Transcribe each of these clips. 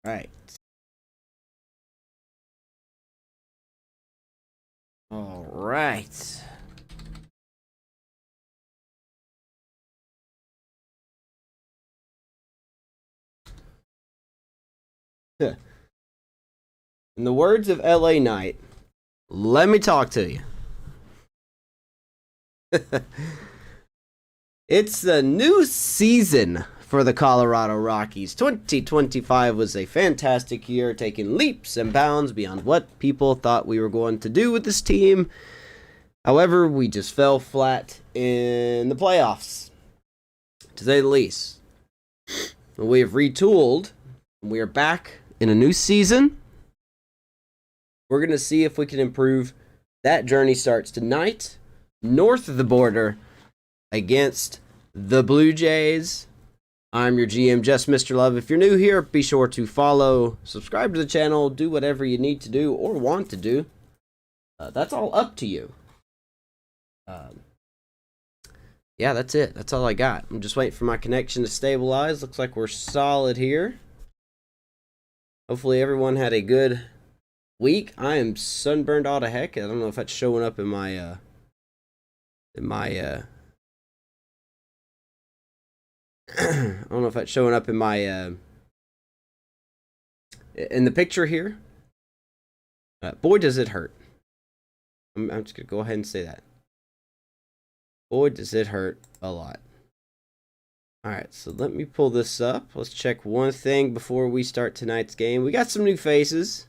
Right. All right. In the words of LA Knight, let me talk to you. It's a new season for the Colorado Rockies. 2025 was a fantastic year, taking leaps and bounds beyond what people thought we were going to do with this team. However, we just fell flat in the playoffs, to say the least. We have retooled. We are back in a new season. We're going to see if we can improve. That journey starts tonight, north of the border, against the Blue Jays. I'm your GM, Just Mr. Love. If you're new here, be sure to follow, subscribe to the channel, do whatever you need to do or want to do. That's all up to you. Yeah, that's it. That's all I got. I'm just waiting for my connection to stabilize. Looks like we're solid here. Hopefully everyone had a good week. I am sunburned all to heck. I don't know if that's showing up in my I don't know if that's showing up in my in the picture here. Boy, does it hurt. I'm just gonna go ahead and say that. Boy, does it hurt a lot. Alright, so let me pull this up. Let's check one thing before we start tonight's game. We got some new faces.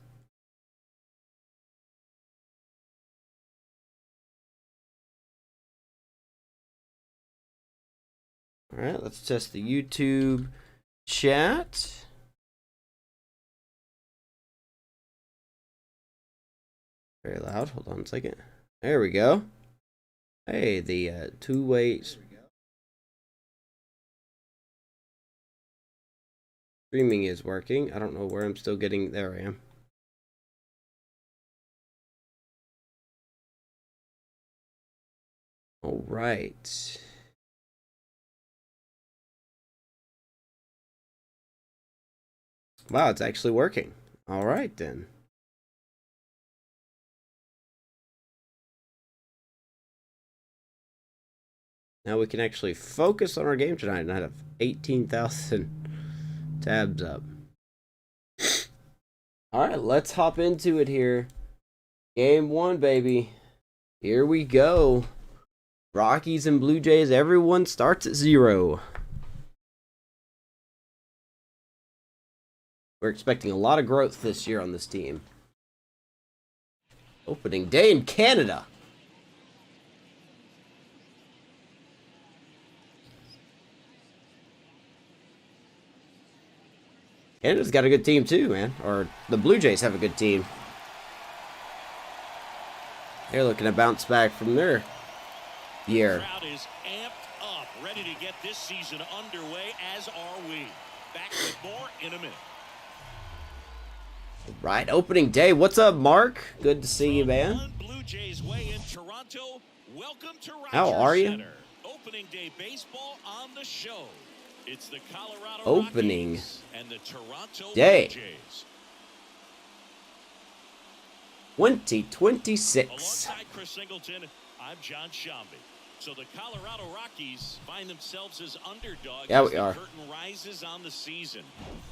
Alright, let's test the YouTube chat. Very loud. Hold on a second. There we go. Hey, the two-way streaming is working. I don't know where I'm still getting. There I am. All right. Wow, it's actually working. All right, then. Now we can actually focus on our game tonight, and I have 18,000 tabs up. All right, let's hop into it here. Game 1, baby. Here we go. Rockies and Blue Jays, everyone starts at 0. We're expecting a lot of growth this year on this team. Opening day in Canada. Canada's got a good team too, man. Or the Blue Jays have a good team. They're looking to bounce back from their year. The crowd is amped up, ready to get this season underway, as are we. Back with more in a minute. Right, opening day. What's up, Mark? Good to see you, man. Blue Jays way in Toronto. Welcome to Rogers How are you? Center. Opening day baseball on the show. It's the Colorado opening Rockies and the Toronto day. Blue Jays. 2026. Alongside Chris Singleton, I'm John Shambi. So the Colorado Rockies find themselves as underdogs. Yeah, as we the are. curtain rises on the season.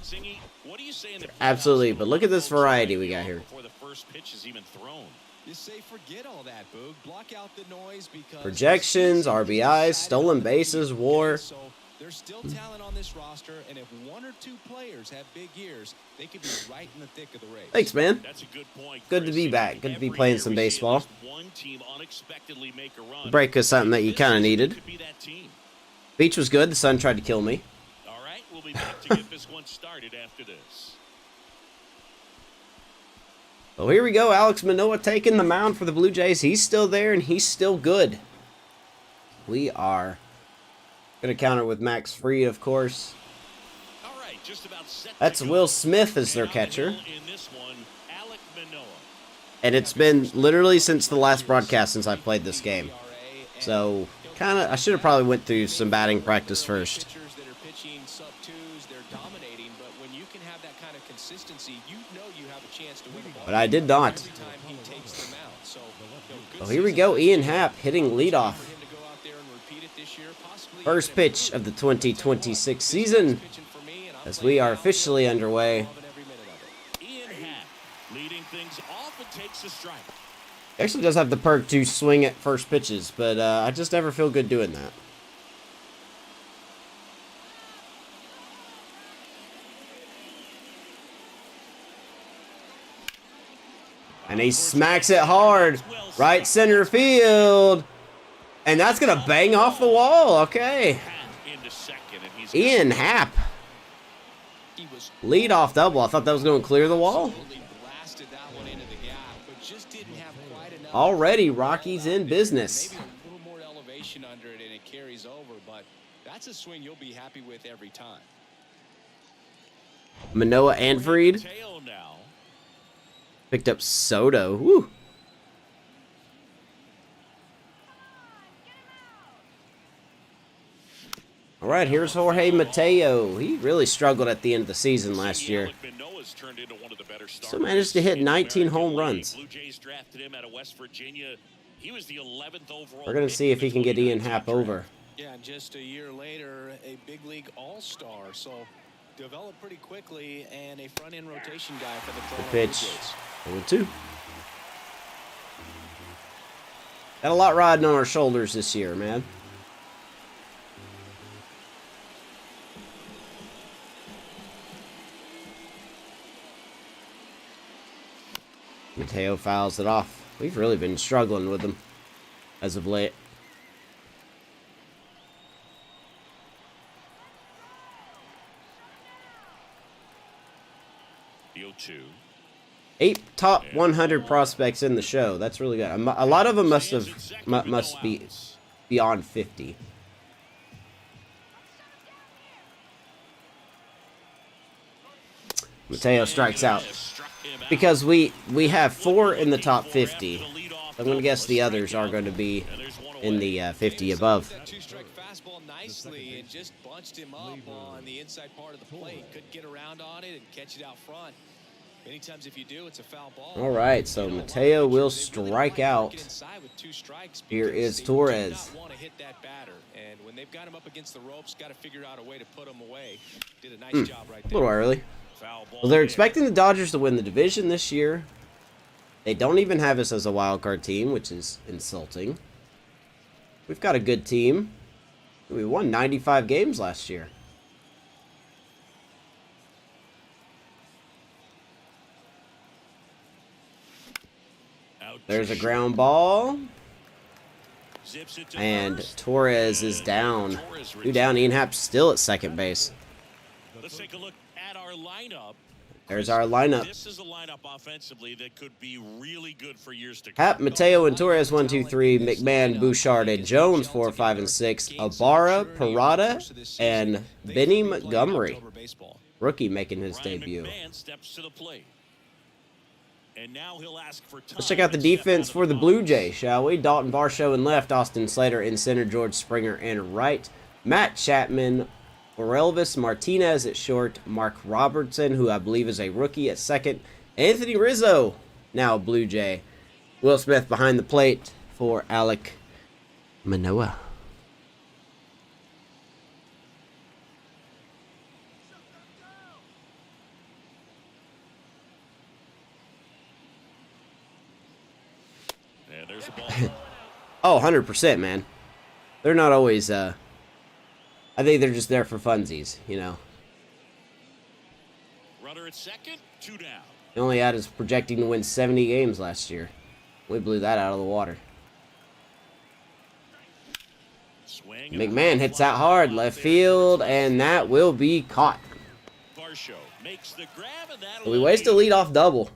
Singy, what do you say in the Absolutely, but look at this variety we got here. Before the first pitch is even thrown? You say forget all that, Boog. Block out the noise because Projections, RBIs, stolen bases, WAR. So there's still talent on this roster, and if one or two players have big years, they could be right in the thick of the race. Thanks, man. That's a good point. Good to be back. Good to be playing some baseball. One team unexpectedly make a run. Break is something that you kind of needed. Could be that team. Beach was good. The sun tried to kill me. All right, we'll be back to get this one started after this. Well, here we go. Alex Manoah taking the mound for the Blue Jays. He's still there, and he's still good. We are going to counter with Max Fried, of course. All right, just about set. That's Will Smith as their catcher. In this one, Alec Manoah. And it's been literally since the last broadcast since I played this game. So, I should have probably went through some batting practice first. consistency, you know you have a chance to win the ball. But I did not. Every time he takes them out. So, Oh, here we go. Ian Happ hitting leadoff. First pitch of the 2026 season as we are officially underway. Ian Happ leading things off and takes a strike. He actually does have the perk to swing at first pitches, but I just never feel good doing that. And he smacks it hard. Right center field. And that's going to bang off the wall. Okay. Ian Happ. Leadoff double. I thought that was going to clear the wall. Already Rockies in business. Maybe a little more elevation under it and it carries over, but that's a swing you'll be happy with every time. Manoah Anfried picked up Soto. Woo. All right, here's Jorge Mateo. He really struggled at the end of the season last year. Still managed to hit 19 home runs. We're going to see if he can get Ian Happ over. Yeah, and just a year later, a big league all-star. So developed pretty quickly and a front-end rotation guy for the Toronto Blue Jays. 0-2. Got a lot riding on our shoulders this year, man. Mateo fouls it off. We've really been struggling with him as of late. Eight top 100 prospects in the show. That's really good. A lot of them must be beyond 50. Mateo strikes out. Because we have 4 in the top 50. I'm going to guess the others are going to be in the 50 above. Two-strike fastball nicely and just bunched him up on the inside part of the plate. Couldn't get around on it and catch it out front. Many times if you do, it's a foul ball. All right, so Mateo will strike out. Here is Torres. And when they've got him up against the ropes, got to figure out a way to put him away. Did a nice job right there. A little early. Well, they're expecting the Dodgers to win the division this year. They don't even have us as a wild card team, which is insulting. We've got a good team. We won 95 games last year. There's a ground ball. And Torres is down. 2 down. Ian Happ's still at second base. Let's take a look at our lineup. There's our lineup. This is a lineup offensively that could be really good for years to come. Happ, Mateo, and Torres 1, 2, 3. McMahon, Bouchard, and Jones 4, 5, and 6. Ibarra, Parada, and Benny Montgomery. Rookie making his debut. Steps to the plate. And now he'll ask for time. Let's check out the defense for the Blue Jays, shall we? Dalton Varsho in left, Austin Slater in center, George Springer in right, Matt Chapman, Orelvis Martinez at short, Mark Robertson, who I believe is a rookie, at second, Anthony Rizzo, now a Blue Jay, Will Smith behind the plate for Alek Manoah. And there's a ball. Oh, 100%, man. They're not always, I think they're just there for funsies, you know. Runner at second, 2 down. He only had us projecting to win 70 games last year. We blew that out of the water. Swing. McMahon hits out hard, left field, and that will be caught. Varsho makes the grab, and We waste a leadoff double.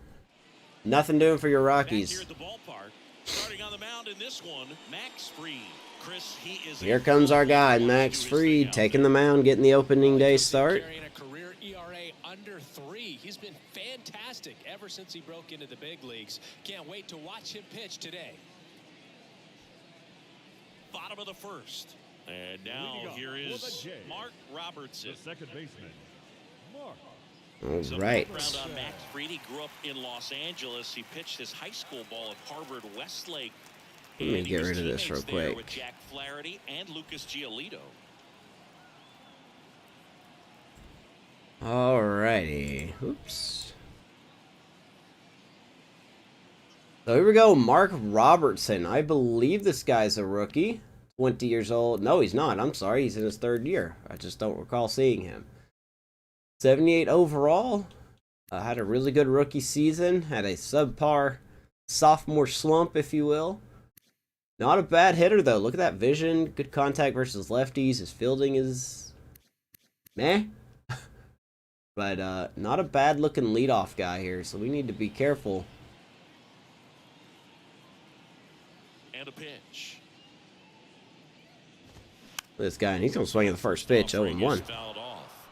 Nothing doing for your Rockies. Here at the ballpark, starting on the mound in this one, Max Fried. Chris, he is Here comes our guy, Max Fried, taking the mound, getting the opening day start. Carrying a career ERA under 3. He's been fantastic ever since he broke into the big leagues. Can't wait to watch him pitch today. Bottom of the first. And now here is Mark Robertson. The second baseman, Mark All Some right. background on Max Fried. He grew up in Los Angeles. He pitched his high school ball at Harvard Westlake. Let me And he get was rid of this real teammates there quick. with Jack Flaherty and Lucas Giolito. Alrighty. Oops. So here we go. Mark Robertson. I believe this guy's a rookie. 20 years old. No, he's not. I'm sorry. He's in his 3rd year. I just don't recall seeing him. 78 overall. Had a really good rookie season. Had a subpar sophomore slump, if you will. Not a bad hitter, though. Look at that vision. Good contact versus lefties. His fielding is meh. But not a bad-looking leadoff guy here, so we need to be careful. And a pitch. This guy, and he's going to swing at the first pitch, 0-1. Fouled off.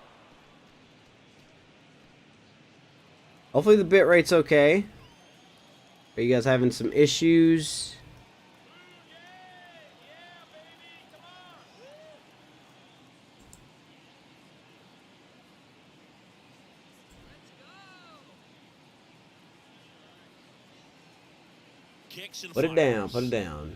Hopefully the bit rate's okay. Are you guys having some issues? Kicks and Put it fires. down, put it down.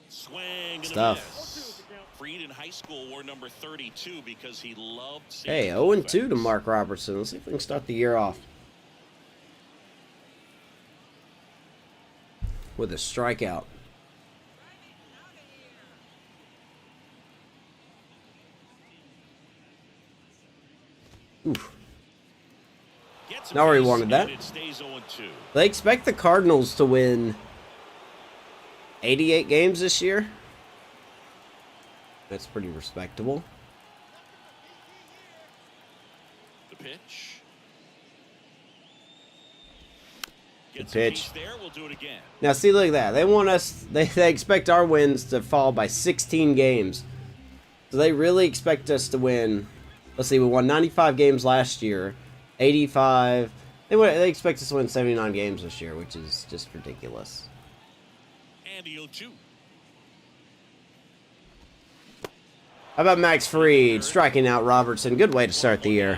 Swing and Stuff. a miss. Fried in high school wore number 32 because he loved seeing Hey, the 0-2 to effects. Mark Robertson. Let's see if we can start the year off with a strikeout. Oof. Gets a Not where he base, wanted that. and it stays 0-2. They expect the Cardinals to win 88 games this year. That's pretty respectable. The pitch. The Gets pitch. a piece there. We'll do it again. Now, see, look at that. They want us, they expect our wins to fall by 16 games. So they really expect us to win. Let's see, we won 95 games last year, 85. They expect us to win 79 games this year, which is just ridiculous. And he'll shoot. How about Max Fried striking out Robertson? Good way to start the year.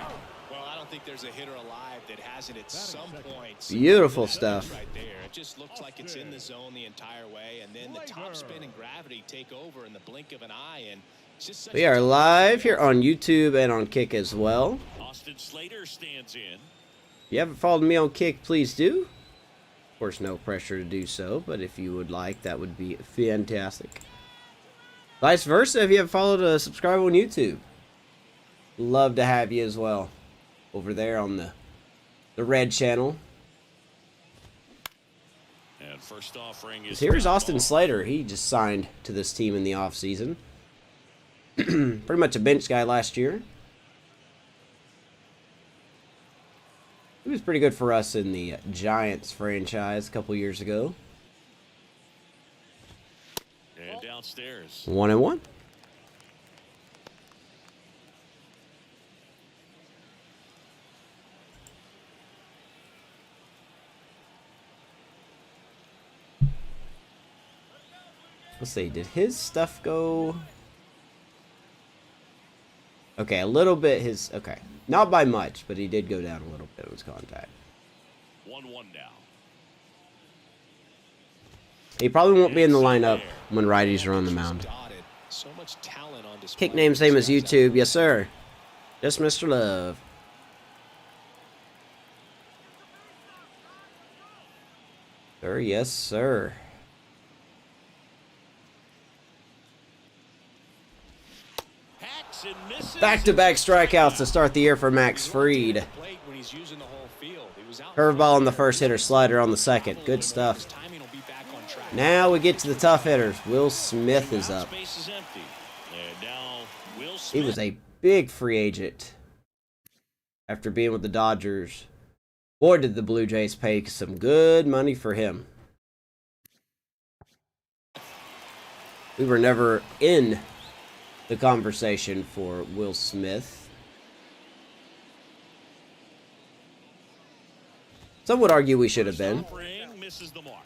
Well, I don't think there's a hitter alive that hasn't at some point. Beautiful stuff. Right there. It just looks like it's in the zone the entire way, and then the top spin and gravity take over in the blink of an eye, and it's just such We a are tough live thing. here on YouTube and on Kick as well. Austin Slater stands in. If you haven't followed me on Kick, please do. Of course, no pressure to do so, but if you would like, that would be fantastic. Vice versa, if you haven't followed, subscribe on YouTube. Love to have you as well over there on the red channel. And first offering is Here's foul Austin ball. Slater. He just signed to this team in the offseason. Pretty much a bench guy last year. He was pretty good for us in the Giants franchise a couple years ago. And downstairs. 1-1. Let's see, did his stuff go? Okay, a little bit okay. Not by much, but he did go down a little bit of his contact. 1-1 now. He probably won't be in the lineup when righties are on the mound. Dotted. So much talent on display. Kick name same as YouTube, yes sir. Just Mr. Love. Sir, yes sir. Hacks and misses. Back-to-back strikeouts to start the year for Max Fried. Plate when he's using the whole field. He was out Curveball on the first hitter, slider on the second. Good His stuff. timing will be back on track. Now we get to the tough hitters. Will Smith is up. Space is empty. And now Will He Smith. was a big free agent after being with the Dodgers. Boy, did the Blue Jays pay some good money for him. We were never in the conversation for Will Smith. Some would argue we should have been. Offering misses the mark.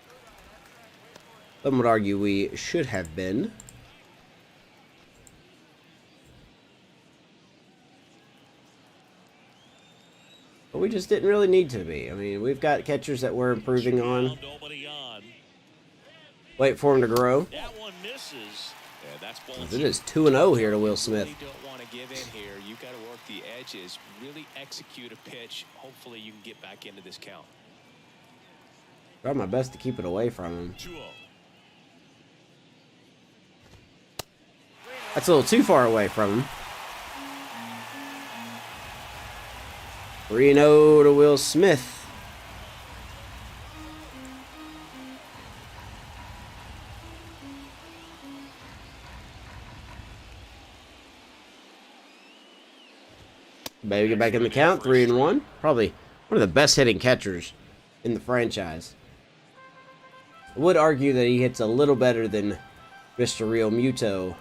Some would argue we should have been. But we just didn't really need to be. I mean, we've got catchers that we're improving on. Nobody on. Wait for him to grow. That one misses. Yeah, that's ball It is 2-0 here to Will Smith. You don't want to give in here. You got to work the edges, really execute a pitch. Hopefully you can get back into this count. Try my best to keep it away from him. 2-0. That's a little too far away from him. 3-0 to Will Smith. Baby, get back in the count. 3-1. Probably one of the best hitting catchers in the franchise. I would argue that he hits a little better than Mr. Real Muto.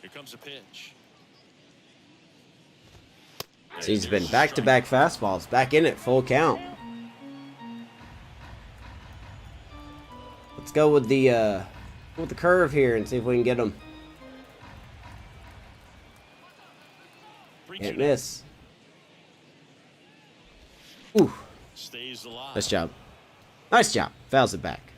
Here comes a pitch. He's been back-to-back fastballs. Back in it, full count. Let's go with the curve here and see if we can get him. Can't miss. Ooh. Stays alive. Nice job. Nice job. Fouls it back.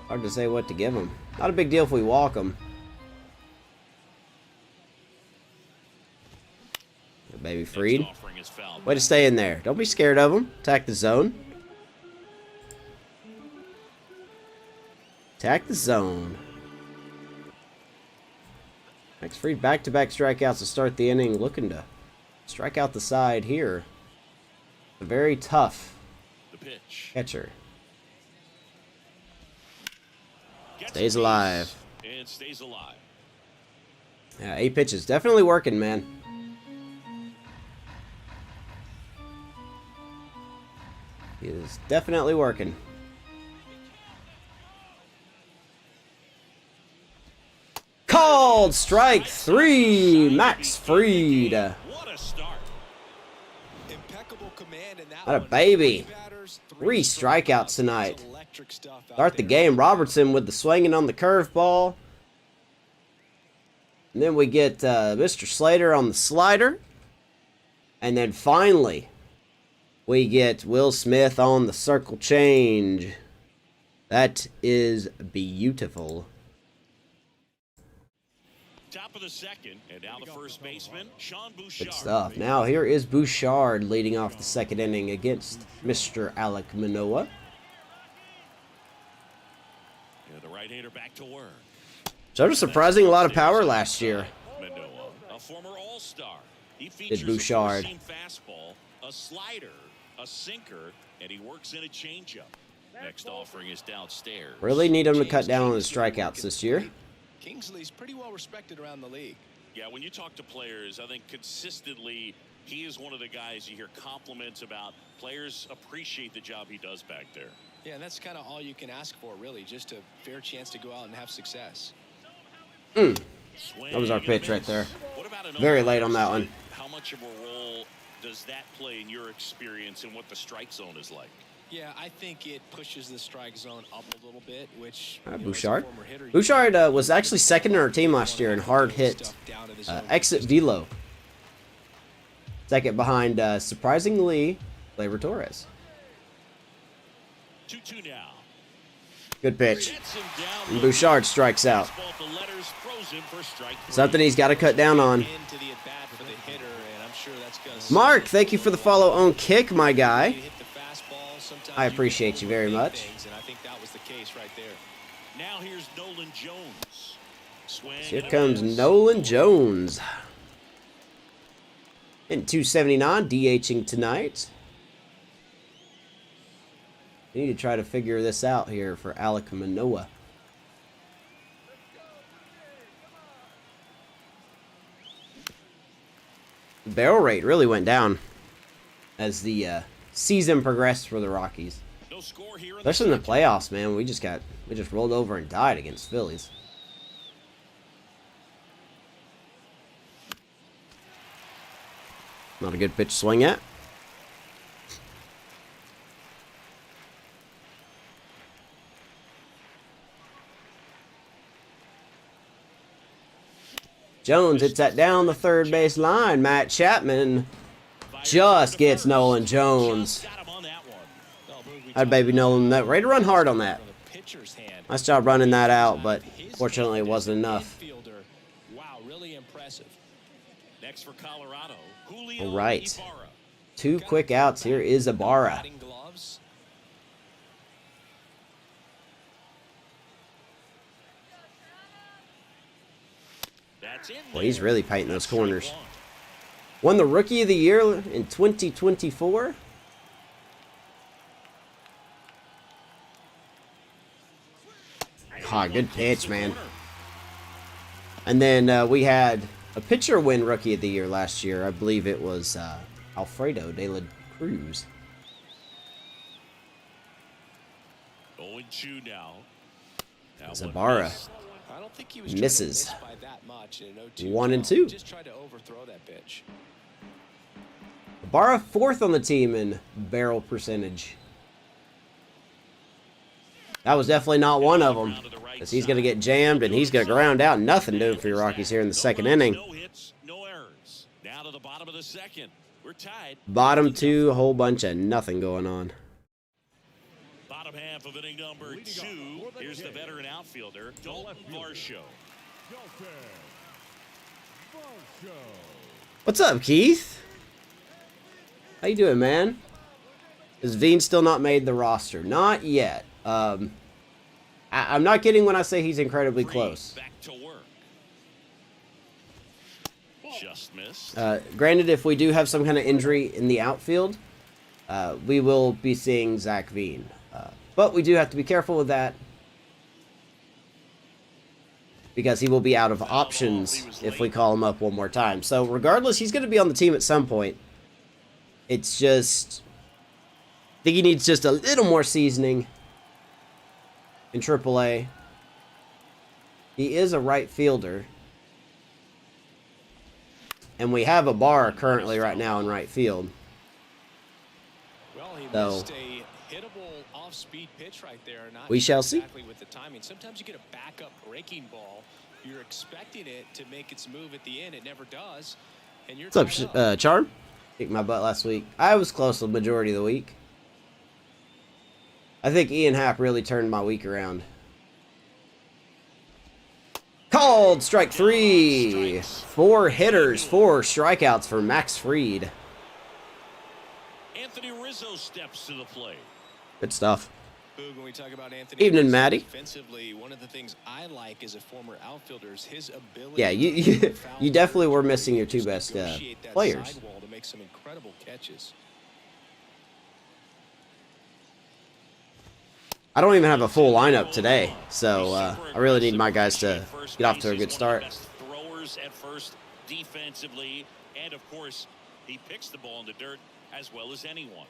Hard to say what to give him. Not a big deal if we walk him. Baby Freed. Way to stay in there. Don't be scared of him. Attack the zone. Attack the zone. Next Freed back-to-back strikeouts to start the inning. Looking to strike out the side here. A very tough catcher. Stays alive. And stays alive. Yeah, 8 pitches. Definitely working, man. He is definitely working. Called strike 3, Max Fried. What a start. Impeccable command in that What a one. baby. 3 strikeouts tonight. Electric stuff out Start the there. game. Robertson with the swinging on the curveball. And then we get Mr. Slater on the slider. And then finally, we get Will Smith on the circle change. That is beautiful. Top of the second, and now the first baseman, Sean Bouchard. Good stuff. Now here is Bouchard leading off the second inning against Mr. Alek Manoah. Yeah, the right-hander back to work. So surprising a lot of power last year. Manoah, a former All-Star. He features Bouchard. a four-seam fastball, a slider, a sinker, and he works in a changeup. Next offering is downstairs. Really need him to cut down on his strikeouts this year. Kingsley's pretty well respected around the league. Yeah, when you talk to players, I think consistently he is one of the guys you hear compliments about. Players appreciate the job he does back there. Yeah, and that's kind of all you can ask for, really, just a fair chance to go out and have success. That was our pitch right there. Very late on that one. How much of a role does that play in your experience and what the strike zone is like? Yeah, I think it pushes the strike zone up a little bit, which... Bouchard. Bouchard was actually second in our team last year in hard hit exit velo. Second behind, surprisingly, Gleyber Torres. 2-2 now. Good pitch. Gets him down. And Bouchard strikes out. The letters frozen for strike three. Something he's got to cut down on. Into the at-bat for the hitter, and I'm sure that's gonna... Mark, thank you for the follow on Kick, my guy. You hit the fastball, sometimes I you appreciate can you very overthink much. things, and I think that was the case right there. Now here's Nolan Jones. Swing Here and a comes miss. Nolan Jones. In 279, DHing tonight. We need to try to figure this out here for Alek Manoah. The barrel rate really went down as the season progressed for the Rockies. No score here in Especially in the playoffs, man. We just rolled over and died against Phillies. Not a good pitch to swing at. Jones hits that down the third base line. Matt Chapman just gets Nolan Jones. That baby Nolan, that ready to run hard on that. Nice job running that out, but fortunately it wasn't enough. Wow, really impressive. Next for Colorado, All right. 2 quick outs. Here is Ibarra. Well, he's really painting those corners. Won the Rookie of the Year in 2024. Ah, good pitch, man. And then we had a pitcher win Rookie of the Year last year. I believe it was Alfredo de la Cruz. 0-2 now. Ibarra I don't think he was misses. by that much in an 0-2 1-2. Just tried to overthrow that pitch. Ibarra 4th on the team in barrel percentage. That was definitely not one of them, because he's going to get jammed and he's going to ground out. Nothing doing for your Rockies here in the second inning. No hits, no errors. Now to the bottom of the second. We're tied. Bottom 2, a whole bunch of nothing going on. Bottom half of inning number 2. Here's the veteran outfielder, Dalton Varsho. What's up, Keith? How you doing, man? Is Veen still not made the roster? Not yet. I'm not kidding when I say he's incredibly close. Back to work. Just missed. Granted, if we do have some kind of injury in the outfield, we will be seeing Zach Veen. But we do have to be careful with that, because he will be out of options if we call him up one more time. So regardless, he's going to be on the team at some point. It's just, I think he needs just a little more seasoning in AAA. He is a right fielder. And we have Ibarra currently right now in right field. Well, he So missed a hittable off-speed pitch right there. Not we shall see. Exactly with the timing. Sometimes you get a backup breaking ball. You're expecting it to make its move at the end. It never does. And you're What's up, Charm? Kicked my butt last week. I was close the majority of the week. I think Ian Happ really turned my week around. Called strike 3. 4 hitters, 4 strikeouts for Max Fried. Anthony Rizzo steps to the plate. Good stuff. When we talk about Anthony Evening, Rizzo Matty. Defensively, one of the things I like as a former outfielder is his ability. Yeah, you definitely were missing your 2 best players. To make some incredible catches. I don't even have a full lineup today, so I really need my guys to get off to a good start. Throwers at first defensively, and of course, he picks the ball in the dirt as well as anyone.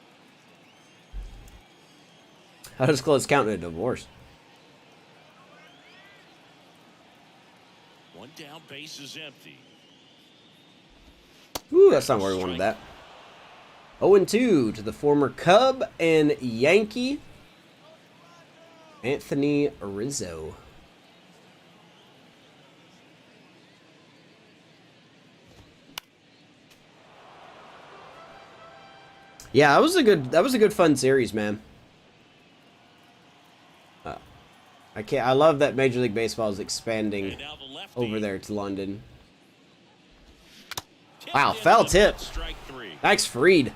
How does close count in a divorce? One down, base is empty. Ooh, that's not where we wanted that. 0-2 to the former Cub and Yankee, Anthony Rizzo. Yeah, that was a good fun series, man. I love that Major League Baseball is expanding over there to London. Wow, foul tip. Max Fried.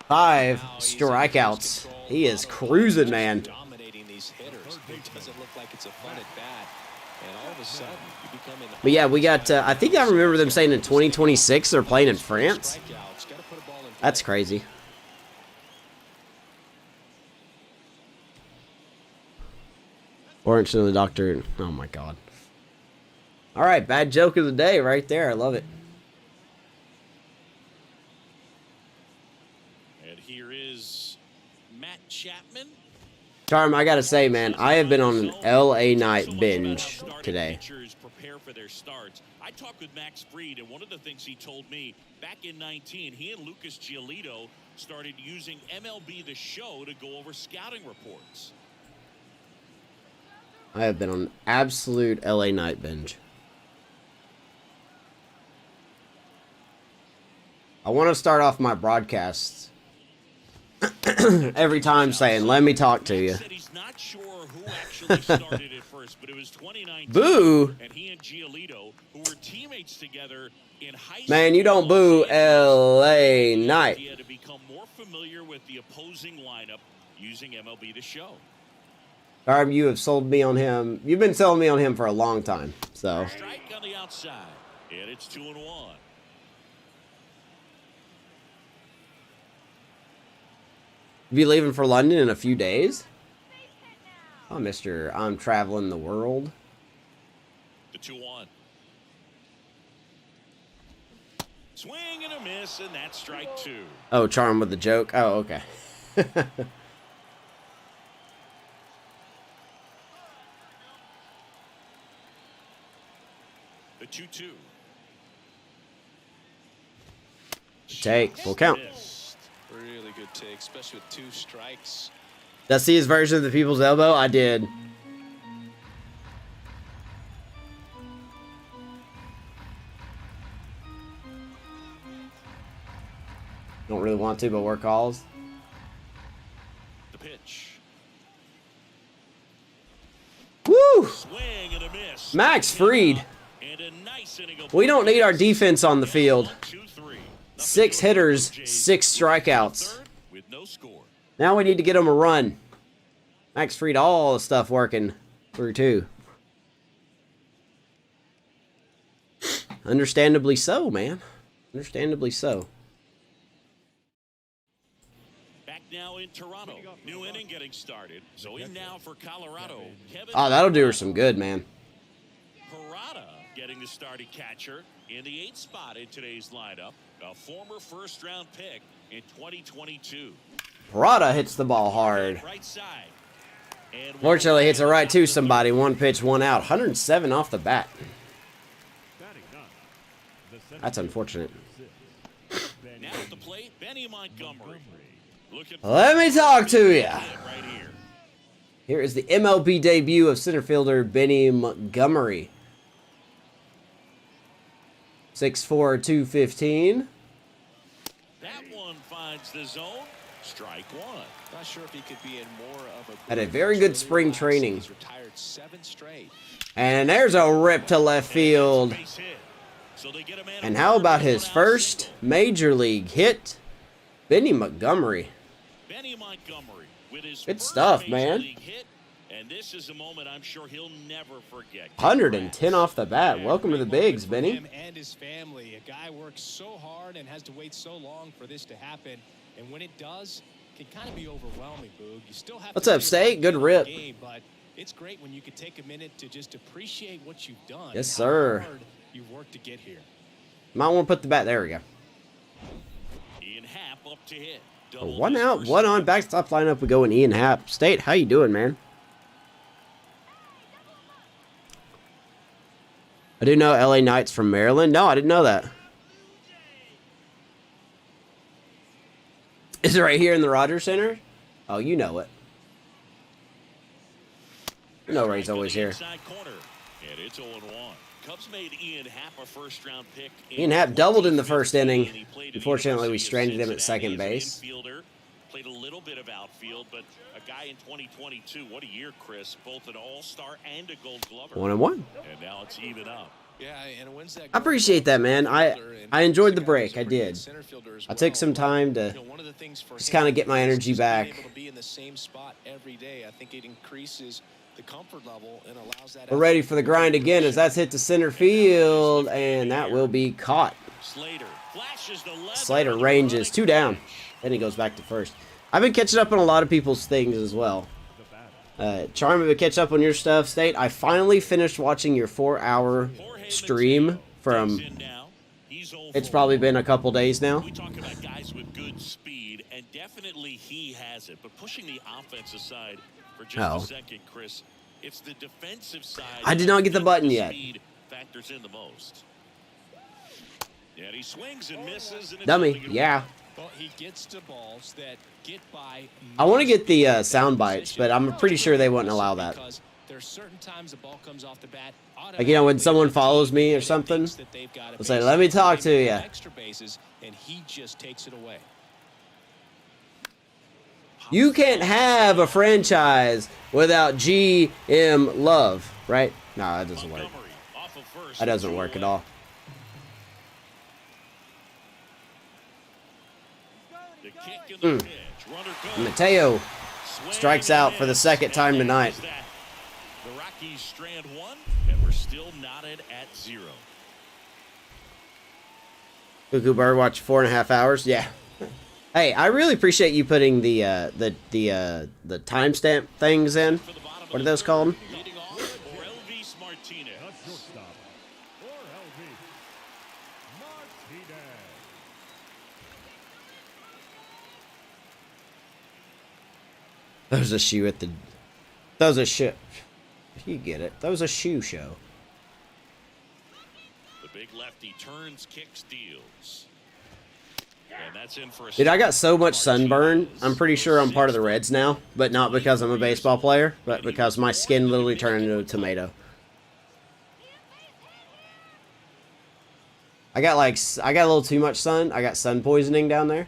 5 strikeouts. He is cruising, man. Dominating these hitters. It doesn't look like it's a fun at bat. And all of a sudden, you become an But yeah, we got, I think I remember them saying in 2026 they're playing in France. That's crazy. Orange to the doctor. Oh my god. All right, bad joke of the day right there. I love it. And here is Matt Chapman. Charm, I gotta say, man, I have been on an LA night binge today. Prepare for their starts. I talked with Max Fried, and one of the things he told me back in 19, he and Lucas Giolito started using MLB The Show to go over scouting reports. I have been on an absolute LA night binge. I want to start off my broadcasts every time saying, "Let me talk to you." He's not sure who actually started it first, but it was 2019. Boo! And he and Giolito, who were teammates together in high school. Man, you don't boo LA Knight. He had to become more familiar with the opposing lineup using MLB The Show. Barb, you have sold me on him. You've been selling me on him for a long time. So. Strike on the outside, and it's 2-1. Be leaving for London in a few days? Oh, Mr. I'm traveling the world. The 2-1. Swing and a miss, and that's strike 2. Oh, charm with the joke. Oh, okay. The 2-2. Take, full count. Really good take, especially with 2 strikes. Did I see his version of the people's elbow? I did. Don't really want to, but work calls. The pitch. Woo! Swing and a miss. Max Fried. And a nice inning of We don't need our defense on the field. 1-2-3. 6 hitters, 6 strikeouts. With no score. Now we need to get him a run. Max Fried, all the stuff working through 2. Understandably so, man. Understandably so. Back now in Toronto. New inning getting started. So in now for Colorado. Kevin Oh, that'll do her some good, man. Parada getting the starting catcher in the 8th spot in today's lineup. A former first-round pick in 2022. Parada hits the ball hard. Right side. And Fortunately, hits it right to somebody. 1 pitch, 1 out. 107 off the bat. That's unfortunate. now at the plate, Benny Montgomery. Let me talk to you. Right here. Here is the MLB debut of center fielder Benny Montgomery. 6'4", 215. That one finds the zone. Strike 1. Not sure if he could be in more of a Had a very good spring training. He's retired 7 straight. And there's a rip to left field. Base hit. So they get a man And how about his first major league hit? Benny Montgomery. Benny Montgomery with his Good first stuff, major man. league hit, and this is a moment I'm sure he'll never forget. 110 off the bat. Welcome to the bigs, Benny. Him and his family. A guy works so hard and has to wait so long for this to happen. And when it does, it can kind of be overwhelming, Boog. You still have What's to up, State? Good rip. game, but it's great when you can take a minute to just appreciate what you've done. Yes, and sir. how hard you've worked to get here. Might want to put the bat. There we go. Ian Happ up to hit. A Doubled 1 his out, first 1 on. time. Backstop lineup. We go in Ian Happ. State, how you doing, man? I do know LA Knight's from Maryland. No, I didn't know that. Is it right here in the Rogers Center? Oh, you know it. You know Ray's always here. Inside corner, and it's 0-1. Cubs made Ian Happ a first-round pick. Ian Happ doubled in the first 2015, inning. and he played at the Unfortunately, we University of stranded him at Cincinnati second as an base. infielder. Played a little bit of outfield, but a guy in 2022. What a year, Chris! Both an All-Star and a Gold Glover. 1-1. And now it's even up. Yeah, and when's that I appreciate that, man. I enjoyed the break. I did. I took some time to just kind of get my energy back. Able to be in the same spot every day. I think it increases the comfort level and allows that. We're ready for the grind again as that's hit to center field, and that will be caught. Slater flashes the left. Slater ranges 2 down. Then he goes back to first. I've been catching up on a lot of people's things as well. Charm, I've been catching up on your stuff. State, I finally finished watching your 4-hour stream from, it's probably been a couple days now. We talk about guys with good speed, and definitely he has it. But pushing the offensive side for just a second, Chris, it's the defensive side. I did not get the button yet. Speed factors in the most. And he swings and misses. And it's Dummy, only gonna yeah. Well, he gets to balls that get by. I want to get the sound bites, but I'm pretty sure they wouldn't allow that. there's certain times the ball comes off the bat. Like, you know, when someone follows me or something, I'll say, let me talk to you. Extra bases, and he just takes it away. You can't have a franchise without GM love, right? No, that doesn't work. That doesn't work at all. Mateo strikes out for the second time tonight. The Rockies strand one, and we're still knotted at 0. Cuckoo Bird watch 4.5 hours. Yeah. Hey, I really appreciate you putting the timestamp things in. What are those called? There's a shoe at the. There's a shoe. You get it. That was a shoe show. The big lefty turns, kicks, deals. And that's in for a Dude, I got so much sunburn. I'm pretty sure I'm part of the Reds now, but not because I'm a baseball player, but because my skin literally turned into a tomato. I got a little too much sun. I got sun poisoning down there.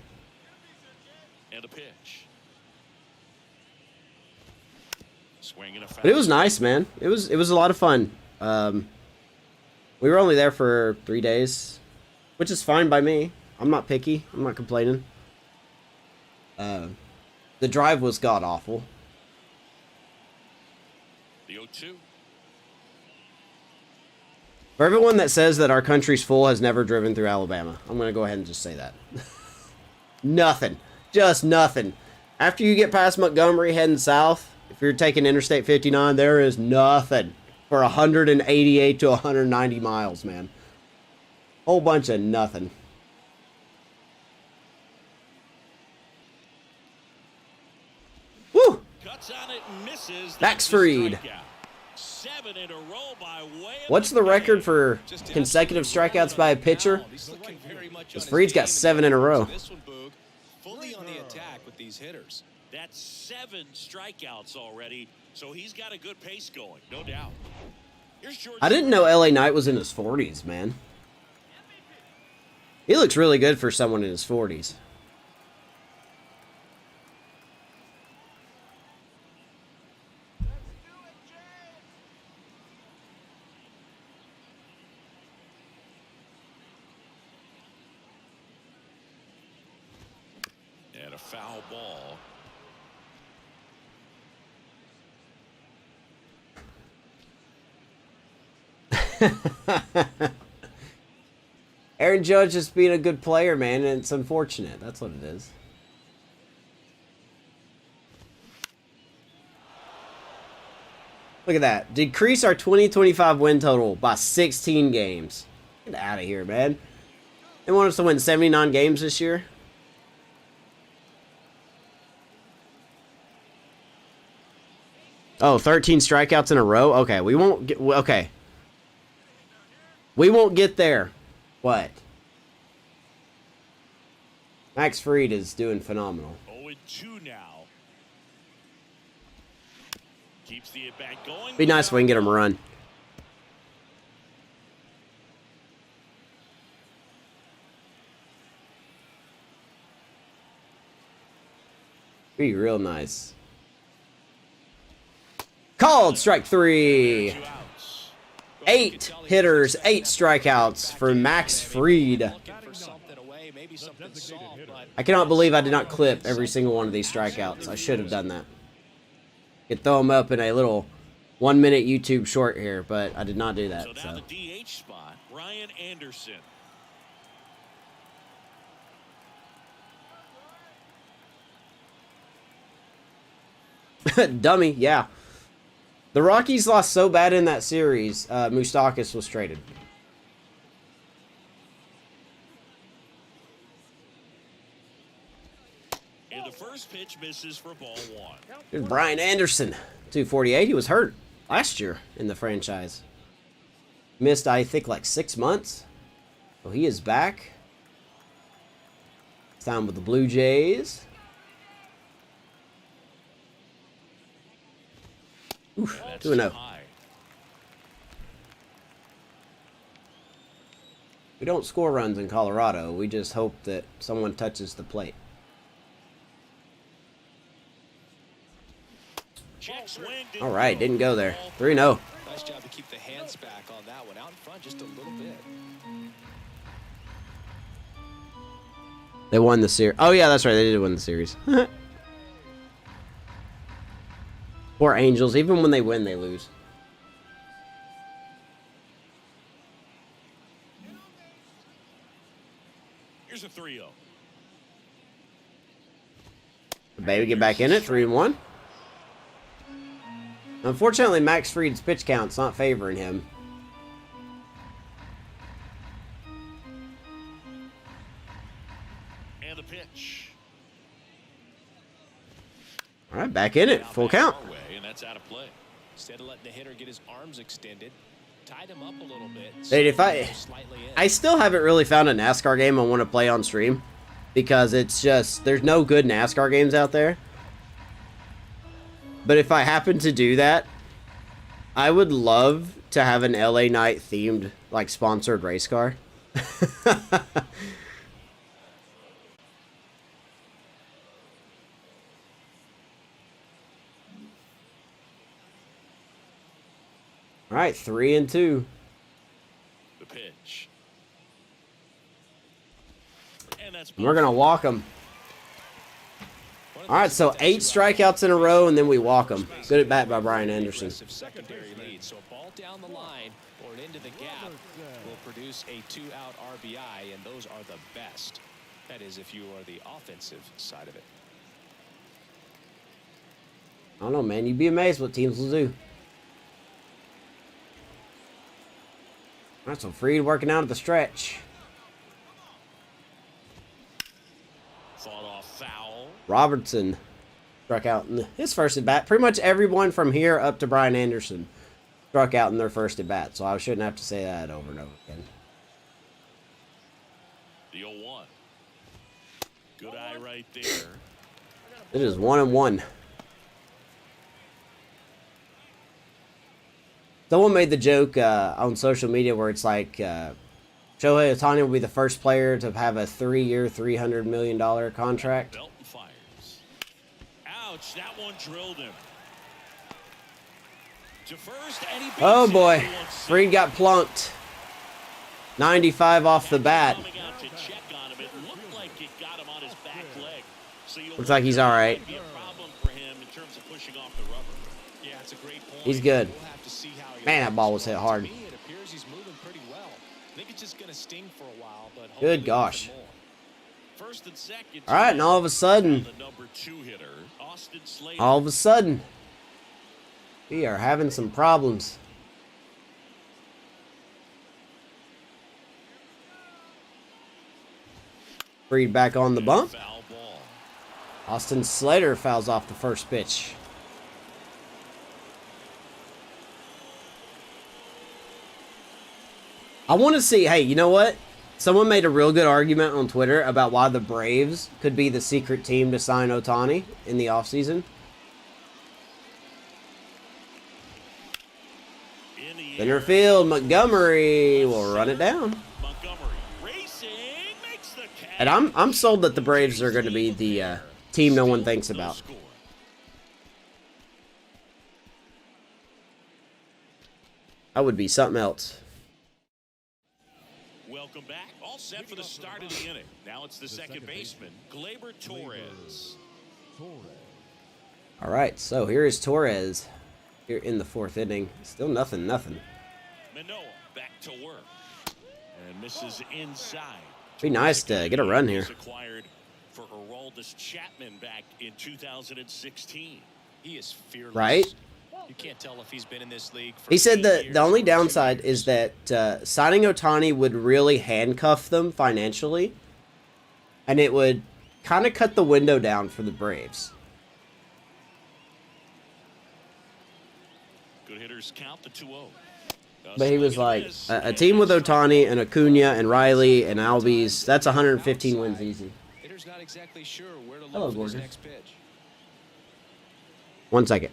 And a pitch. Swinging a foul. But it was nice, man. It was a lot of fun. We were only there for 3 days, which is fine by me. I'm not picky. I'm not complaining. The drive was god awful. The 0-2. For everyone that says that our country's full has never driven through Alabama, I'm going to go ahead and just say that. Nothing. Just nothing. After you get past Montgomery heading south, if you're taking Interstate 59, there is nothing for 188 to 190 miles, man. Whole bunch of nothing. Woo! Cuts on it and misses. Max Fried. 7 in a row by way of What's the record for consecutive strikeouts by a pitcher? Because Fried's got 7 in a row. This one, Boog, fully on the attack with these hitters. That's 7 strikeouts already, so he's got a good pace going, no doubt. Here's George. I didn't know LA Knight was in his 40s, man. He looks really good for someone in his 40s. And a foul ball. Aaron Judge is being a good player, man, and it's unfortunate. That's what it is. Look at that. Decrease our 2025 win total by 16 games. Get out of here, man. They want us to win 79 games this year. Oh, 13 strikeouts in a row? Okay, we won't get... Okay. We won't get there. What? Max Fried is doing phenomenal. 0-2 now. Keeps the at-bat going. Be nice if we can get him a run. Be real nice. Called strike 3. 8 hitters, 8 strikeouts for Max Fried. I cannot believe I did not clip every single one of these strikeouts. I should have done that. Could throw them up in a little 1-minute YouTube short here, but I did not do that. So now the DH spot, Ryan Anderson. Dummy, yeah. The Rockies lost so bad in that series, Moustakas was traded. And the first pitch misses for ball 1. Here's Brian Anderson, 248. He was hurt last year in the franchise. Missed, I think, like 6 months. So he is back. Signed with the Blue Jays. Oof, And that's 2-0. high. We don't score runs in Colorado. We just hope that someone touches the plate. Check swing, didn't All right, go. didn't go there. 3-0. Nice job to keep the hands back on that one. Out in front just a little bit. They won the series. Oh, yeah, that's right. They did win the series. Poor Angels. Even when they win, they lose. Here's a 3-0. Baby, get back in it. 3-1. Unfortunately, Max Fried's pitch count's not favoring him. And the pitch. All right, back in it. Full count. Our way, and that's out of play. Instead of letting the hitter get his arms extended, tied him up a little bit. Dude, if I still haven't really found a NASCAR game I want to play on stream, because it's just, there's no good NASCAR games out there. But if I happen to do that, I would love to have an LA Knight themed, like, sponsored race car. All right, 3-2. The pitch. And that's We're going to walk them. All right, so 8 strikeouts in a row, and then we walk them. Good at bat by Brian Anderson. Secondary lead. So a ball down the line or into the gap will produce a 2-out RBI, and those are the best. That is, if you are the offensive side of it. I don't know, man. You'd be amazed what teams will do. All right, so Fried working out at the stretch. fought off foul. Robertson struck out in his first at bat. Pretty much everyone from here up to Brian Anderson struck out in their first at bat, so I shouldn't have to say that over and over again. The 0-1. Good eye right there. It is 1-1. Someone made the joke on social media where it's like Shohei Ohtani will be the first player to have a 3-year, $300 million contract. Belt and fires. Ouch, that one drilled him. To first, and he beats Oh it. boy, He wants to- Fried got plunked. 95 off the bat. Coming out to check on him. It looked like it got him on his back leg. So you'll Looks like he's all right. might be a problem for him in terms of pushing off the rubber. Yeah, it's a great point. He's good. We'll have to see how he Man, that looks. ball was hit hard. To me, it appears he's moving pretty well. I think it's just going to sting for a while, but Good hopefully gosh. nothing more. First and second. All right, and all of a sudden, The number 2 hitter, Austin Slater. all of a sudden, we are having some problems. Fried back on the bump. Foul ball. Austin Slater fouls off the first pitch. I want to see, hey, you know what? Someone made a real good argument on Twitter about why the Braves could be the secret team to sign Ohtani in the offseason. In the Center air. field, Montgomery will run it down. Montgomery racing makes the catch. And I'm sold that the Braves are going to be the team no one thinks Still no about. score. That would be something else. Welcome back. All set for the start of the inning. Now it's the second baseman, Gleyber Torres. All right, so here is Torres here in the fourth inning. Still nothing. Manoa back to work. And misses inside. Be nice to get a run here. Was acquired for Aroldis Chapman back in 2016. He is fearless. Right? You can't tell if he's been in this league for He said 8 that years the only or 2 downside years. is that signing Ohtani would really handcuff them financially, and it would kind of cut the window down for the Braves. Good hitters count the 2-0. But he was like, a team with Ohtani and Acuna and Riley and Albies, that's 115 wins easy. Hitter's not exactly sure where to look Hello, for this Gordon. next pitch. 1 second.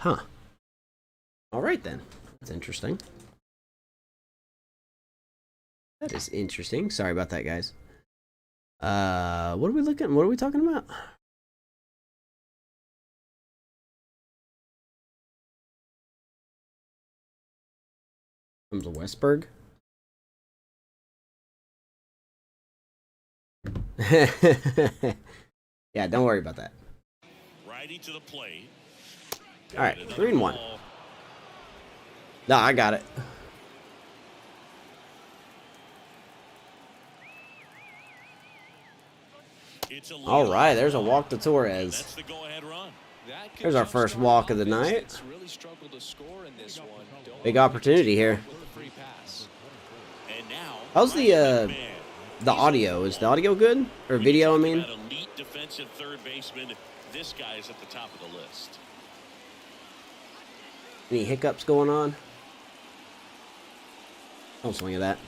Huh. Alright then. That's interesting. That is interesting. Sorry about that, guys. What are we talking about? Comes Westberg. Yeah, don't worry about that. Righty to the plate. All right, 3-1. No, I got it. All right, there's a walk to Torres. That's the go-ahead run. There's our first walk of the night. Big opportunity here. And now, How's the audio? Is the audio good? Or video, I mean? elite defensive third baseman. This guy is at the top of the list. Any hiccups going on? Don't swing at that.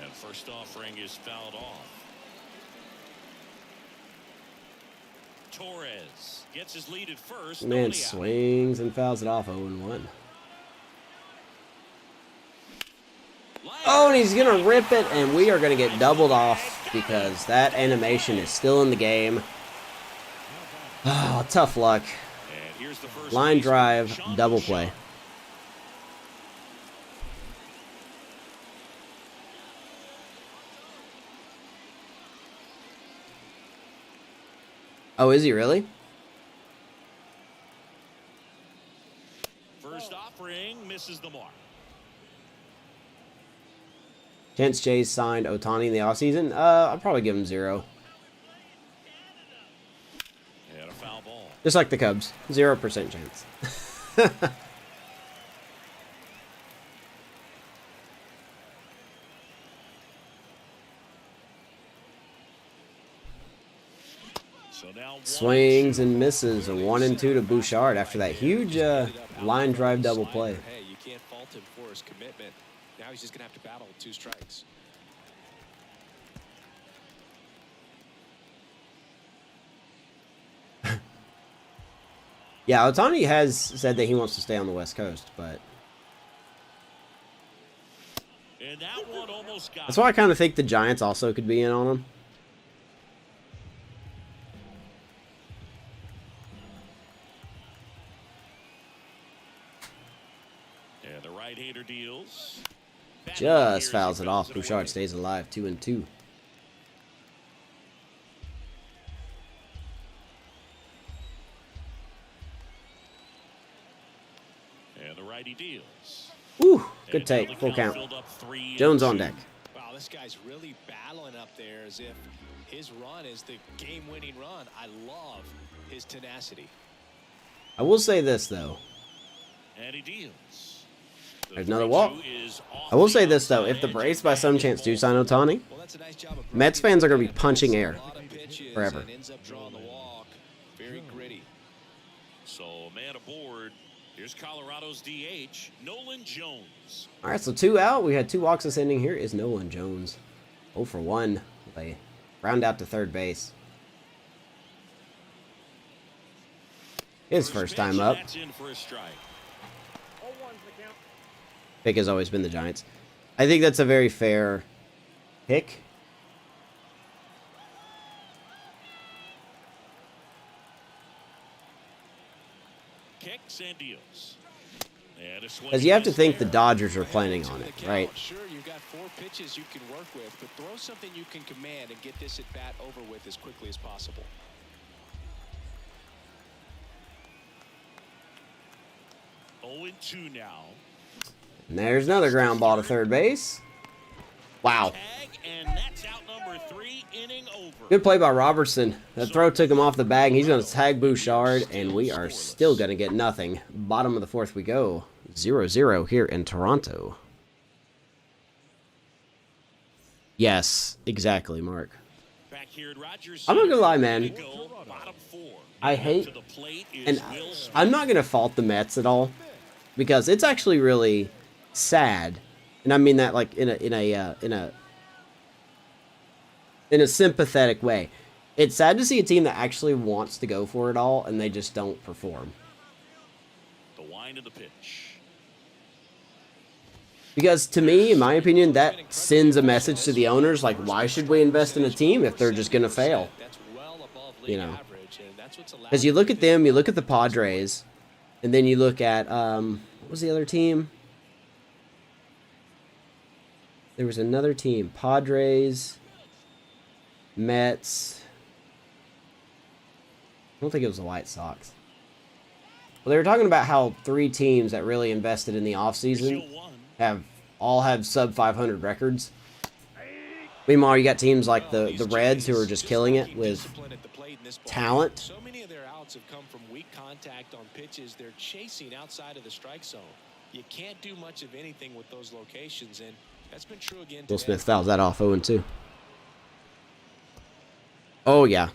And first offering is fouled off. Torres gets his lead at first. Man Nobody out. swings and fouls it off 0-1. Oh, and he's going to rip it, and we are going to get doubled off because that animation is still in the game. Oh, tough luck. And here's the first Line baseman, drive, Sean double Shaw. play. Oh, is he really? First offering misses the mark. Chance Chase signed Ohtani in the offseason. I'll probably give him 0. And a foul ball. Just like the Cubs. 0% chance. So now Swings and misses. A 1-2 to Bouchard after that huge line drive double play. Hey, you can't fault him for his commitment. Now he's just gonna have to battle with 2 strikes. Yeah, Ohtani has said that he wants to stay on the West Coast, but And that one almost got that's why I kind of think the Giants also could be in on him. And the right-hander deals. Just fouls it off. Bouchard stays alive, 2-2. And the righty deals. Woo, good And take, the full count. filled up 3-2. Jones on deck. Wow, this guy's really battling up there as if his run is the game-winning run. I love his tenacity. I will say this, though. And he deals. The There's another 3-2 walk. is off I will the say this, though. outside If the edge Braves, and by some back chance, to do ball. sign Ohtani, Well, that's a nice job of Mets breaking fans are going to it be down. punching A air lot of pitches forever. and ends up drawing the walk. Very gritty. So, man aboard. Here's Colorado's DH, Nolan Jones. All right, so 2 out. We had 2 walks this inning. Here is Nolan Jones. 0 for 1. They round out to third base. His first time up. That's in for a strike. Pick has always been the Giants. I think that's a very fair pick. Kicks and deals. And a swing Because you have to miss think the there. Dodgers are planning on it, right? Sure, you've got 4 pitches you can work with, but throw something you can command and get this at bat over with as quickly as possible. Oh and 2 now. And there's another ground ball to third base. Wow. Tag, and that's out number 3, inning over. Good play by Robertson. That throw took him off the bag, and he's going to tag Bouchard, and we are still going to get nothing. Bottom of the 4th we go. 0-0 here in Toronto. Yes, exactly, Mark. Back here at Rogers I'm not Center, gonna lie, ready man. to go, bottom 4. I hate, To the plate is and Will Smith. I'm not going to fault the Mets at all, because it's actually really sad, and I mean that like in a sympathetic way. It's sad to see a team that actually wants to go for it all, and they just don't perform. The wind of the pitch. Because to me, in my opinion, that sends a message to the owners, like, why should we invest in a team if they're just going to fail? You know, because you look at them, you look at the Padres, and then you look at, what was the other team? There was another team, Padres, Mets. I don't think it was the White Sox. Well, they were talking about how 3 teams that really invested in the offseason all have sub 500 records. Meanwhile, you got teams like the Reds who are just killing it with talent. So many of their outs have come from weak contact on pitches they're chasing outside of the strike zone. You can't do much of anything with those locations, and that's been true again today. Will Smith fouls that off 0-2. Oh, yeah.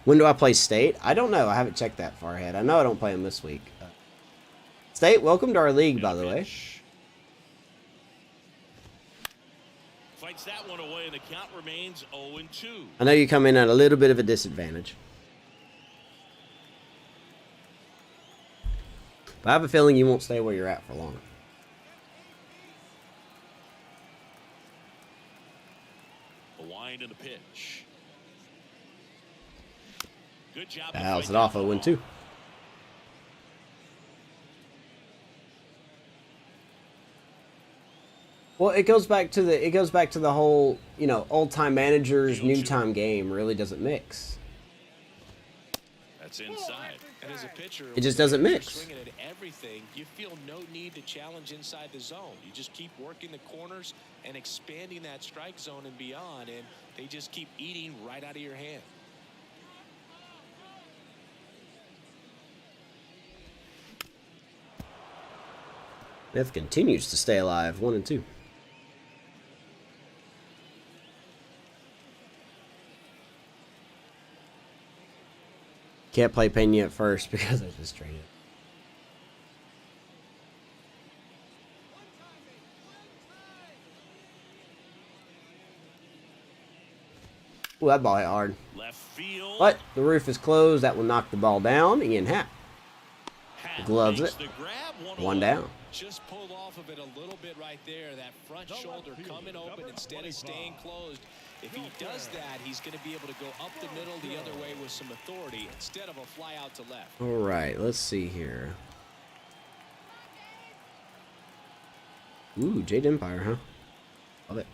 When do I play State? I don't know. I haven't checked that far ahead. I know I don't play them this week. State, welcome to our league, by the way. Fights that one away, and the count remains 0-2. I know you come in at a little bit of a disadvantage. But I have a feeling you won't stay where you're at for long. A wind in the pitch. Good job. Fouls it off 0-2. Well, it goes back to the whole, you know, old time managers, new time game really doesn't mix. That's inside. And as a pitcher, It just doesn't mix. swinging at everything, you feel no need to challenge inside the zone. You just keep working the corners and expanding that strike zone and beyond, and they just keep eating right out of your hand. Smith continues to stay alive, 1-2. Can't play Pena at first because I just traded. Ooh, that ball hit hard. Left field. But the roof is closed. That will knock the ball down. Ian Happ gloves it. The grab, 1 down. Just pulled off of it a little bit right there. That front shoulder coming open instead of staying closed. If he does that, he's going to be able to go up the middle the other way with some authority instead of a fly out to left. All right, let's see here. Ooh, Jade Empire, huh? Love it.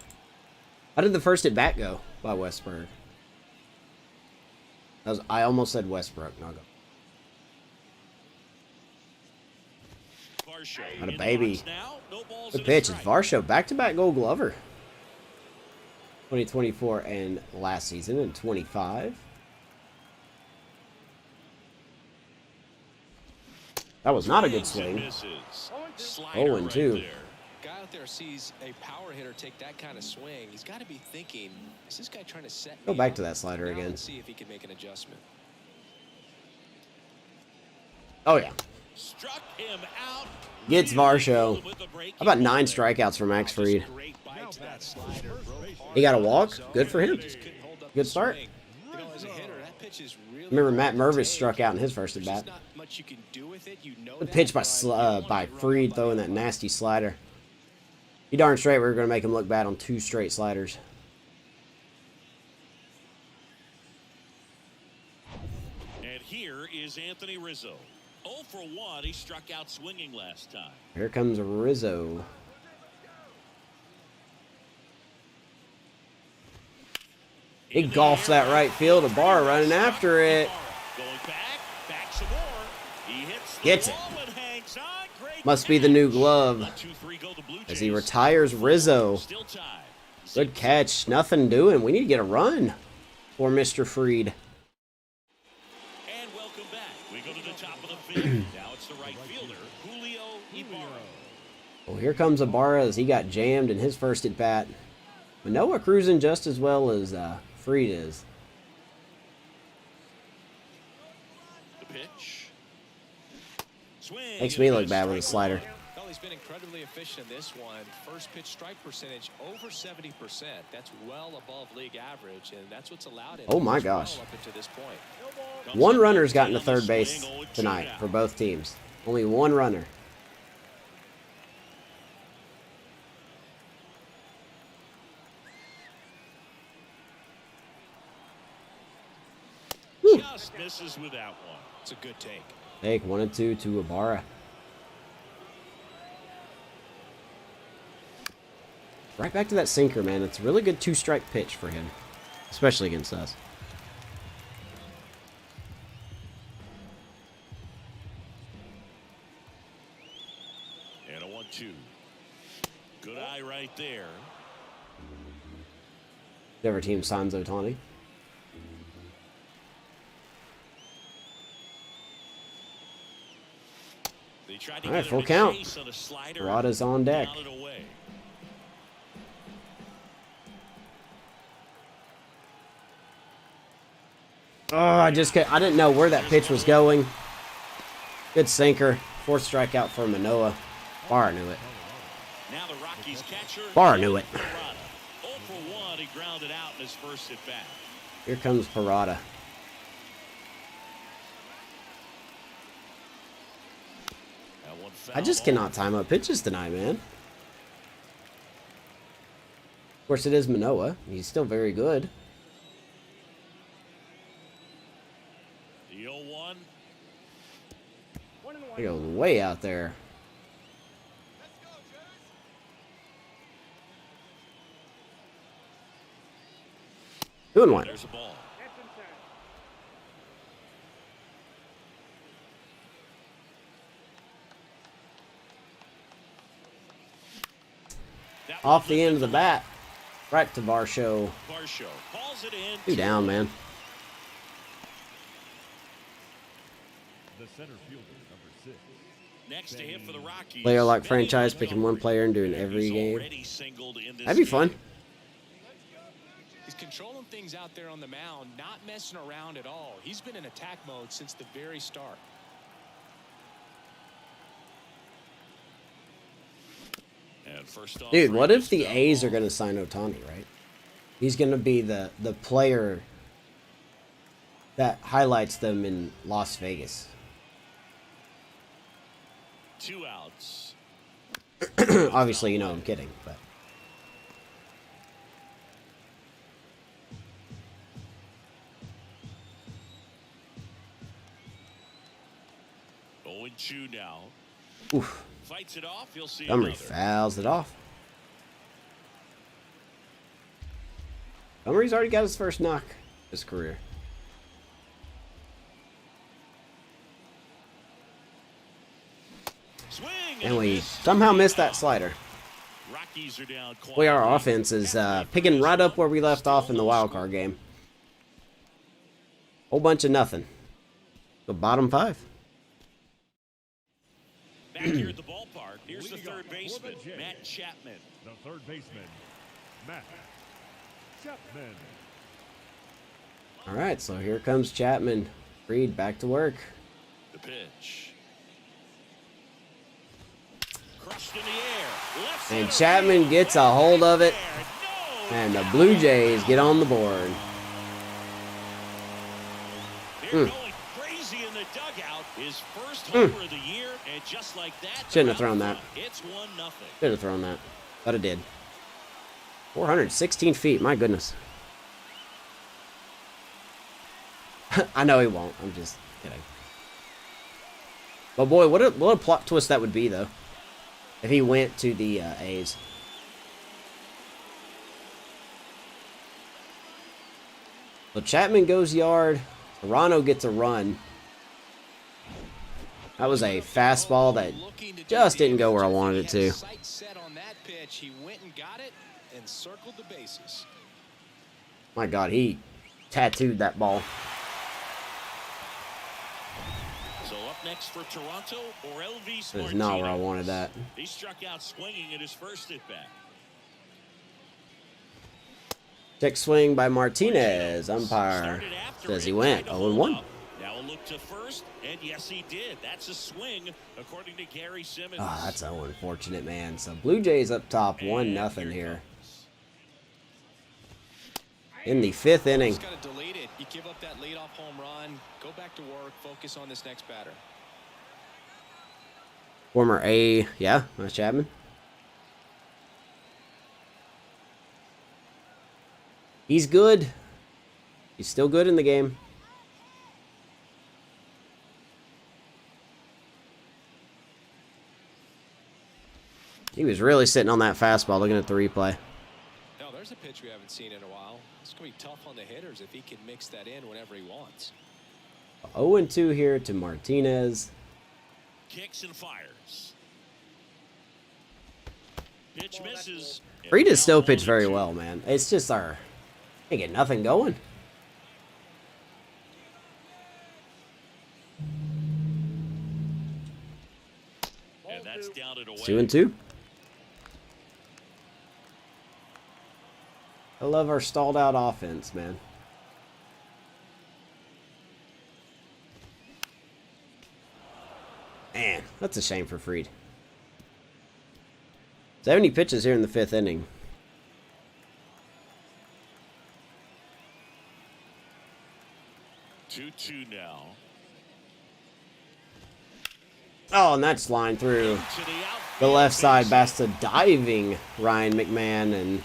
How did the first at bat go by Westberg? I almost said Westbrook. No, go. Not a baby. Good pitch. It's Varsho. Back-to-back Gold Glover. 2024 and last season in 25. That was not a good swing. 0-2. Guy out there sees a power hitter take that kind of swing. He's got to be thinking, is this guy trying to set me Go back up? to that slider Now again. Let's see if he can make an adjustment. Oh, yeah. Struck him out. Gets Varsho. How about 9 strikeouts for Max Fried? He got a walk. Good for him. Good start. Remember Matt Mervis struck out in his first at bat. Good pitch by Fried throwing that nasty slider. You darn straight we were going to make him look bad on 2 straight sliders. And here is Anthony Rizzo. 0 for 1. He struck out swinging last time. Here comes Rizzo. He golfs that right field. Ibarra running after it. Going back some more. He hits the Gets it. wall and hangs on. Great Must be the new catch. glove 2-3 go the Blue as he Jays. retires Rizzo. Still tied. Good catch. Nothing doing. We need to get a run for Mr. Fried. And welcome back. We go to the top of the field. Now it's the right fielder, Julio Ibarra. Well, here comes Ibarra as he got jammed in his first at bat. Manoah cruising just as well as Fried is. The pitch. Swing. Makes me look bad with a slider. Well, he's been incredibly efficient in this one. First pitch strike percentage over 70%. That's well above league average, and that's what's allowed him. Oh my to gosh. well up until this point. One runner's gotten to third base tonight for both teams. Only one runner. Just misses with that one. It's a good take. Take 1-2 to Ibarra. Right back to that sinker, man. It's a really good two-strike pitch for him, especially against us. And a 1-2. Good eye right there. Whichever team signs Ohtani. All right, full count. Parada's on deck. Oh, I didn't know where that pitch was going. Good sinker. Fourth strikeout for Manoah. Barr knew it. Now the Rockies catcher. Barr knew it. 0 for 1, he grounded out in his first at bat. Here comes Parada. I just cannot time up pitches tonight, man. Of course, it is Manoah. He's still very good. The 0-1. He goes way out there. Doing one. There's a ball. Off the end of the bat. Right to Varsho. Varsho calls it in. 2 down, man. The center fielder, number 6. Next to hit for the Rockies. Player lock franchise, picking one player and doing every game. That'd be fun. He's controlling things out there on the mound, not messing around at all. He's been in attack mode since the very start. Dude, what if the A's are going to sign Ohtani, right? He's going to be the player that highlights them in Las Vegas. 2 outs. Obviously, you know I'm kidding, but... Oh, and 2 now. Oof. Fights it off. You'll see. Montgomery fouls it off. Montgomery's already got his first knock in his career. Swing, And we somehow missed that slider. Rockies are down. Boy, our offense is picking right up where we left off in the wild card game. Whole bunch of nothing. The bottom 5. Back here at the ballpark, here's the third baseman, Matt Chapman. The third baseman, Matt Chapman. All right, so here comes Chapman. Reed back to work. The pitch. Crushed in the air. Left And center Chapman field. gets a hold of it. No. And the Blue Jays get on the board. They're going crazy in the dugout. His first homer of the year, and just like that, Shouldn't have thrown that. It's 1-0. Should have thrown that. But it did. 416 feet. My goodness. I know he won't. I'm just kidding. But boy, what a plot twist that would be, though. If he went to the A's. So Chapman goes yard. Toronto gets a run. That was a fastball that just didn't go where I wanted it to. Sight set on that pitch. He went and got it and circled the bases. My God, he tattooed that ball. So up next for Toronto, or Elvis That is not where I Martinez. wanted that. He struck out swinging in his first at bat. Check swing by Martinez. Umpire Started after says he it, went tried to 0-1. hold up. Now a look Out to first, and yes, he did. That's a swing, according to Gary Simmons. Oh, that's so unfortunate, man. So Blue Jays up top, 1-0 here. In the 5th inning. Just got to delete it. You give up that leadoff home run. Go back to work. Focus on this next batter. Former A, yeah, nice Chapman. He's good. He's still good in the game. He was really sitting on that fastball looking at the replay. No, there's a pitch we haven't seen in a while. It's going to be tough on the hitters if he can mix that in whenever he wants. 0-2 here to Martinez. Kicks and fires. Pitch misses. Frida's still pitched very well, man. It's just our... Can't get nothing going. And that's down and away. 2-2. I love our stalled out offense, man. Man, that's a shame for Fried. 70 pitches here in the 5th inning. Two now. Oh, and that's line through the left side. Basta diving Ryan McMahon, and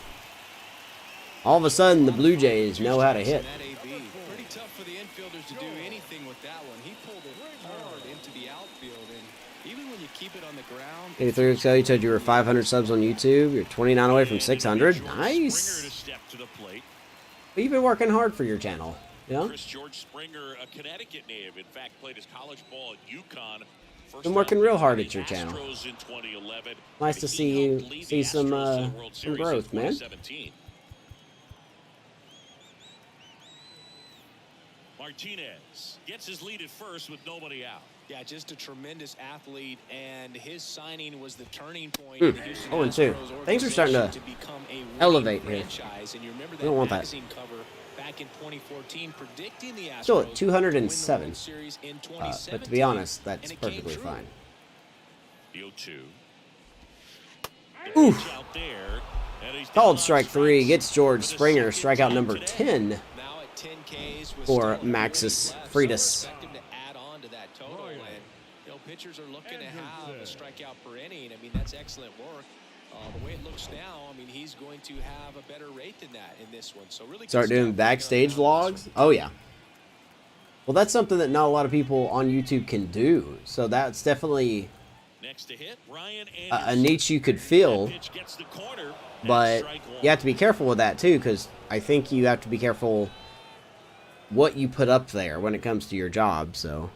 all of a sudden the Blue Jays know how to hit. Pretty tough for the infielders to do anything with that one. He pulled it hard into the outfield, and even when you keep it on the ground. 83 weeks ago, you said you were 500 subs on YouTube. You're 29 away from 600. Nice. But you've been working hard for your channel. Yeah. Chris George Springer, a Connecticut native, in fact, played his college ball at UConn. Been working real hard at your channel. Astros in 2011. Nice to see you see some growth, man. Martinez gets his lead at first with nobody out. Yeah, just a tremendous athlete, and his signing was the turning point. In the Houston 0-2. Astros Things are starting to become a elevate here. franchise. And you remember We don't want that. magazine cover back in 2014 predicting the Astros Still at 207. to win the World Series in But to 2017, be honest, that's and it came perfectly true. fine. The 0-2. Ooh. Out there, and he's Called down strike on 3. strikes Gets George for the Springer. second Strikeout time number today. 10 Now at 10 Ks with for still Maxis 40 left, Freitas. so expect him to add on to that total. And pitchers are looking to have a strikeout per inning. I mean, that's excellent work. The way it looks now, I mean, he's going to have a better rate than that in this one. So really Start doing backstage vlogs. Oh yeah. Well, that's something that not a lot of people on YouTube can do. So that's definitely Next to hit, Ryan a niche you could fill. pitch gets the corner, and But strike one. you have to be careful with that too, because I think you have to be careful what you put up there when it comes to your job. So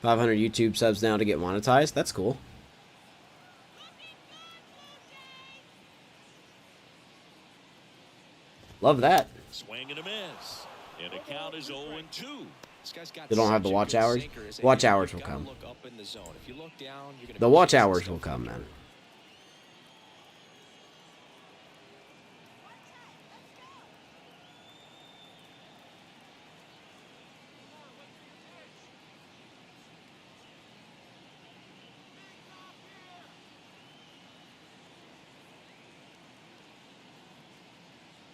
500 YouTube subs now to get monetized. That's cool. Love that. Swing and a miss. And the count is 0-2. They don't have the watch hours. Watch hours will come. The watch hours will come, man.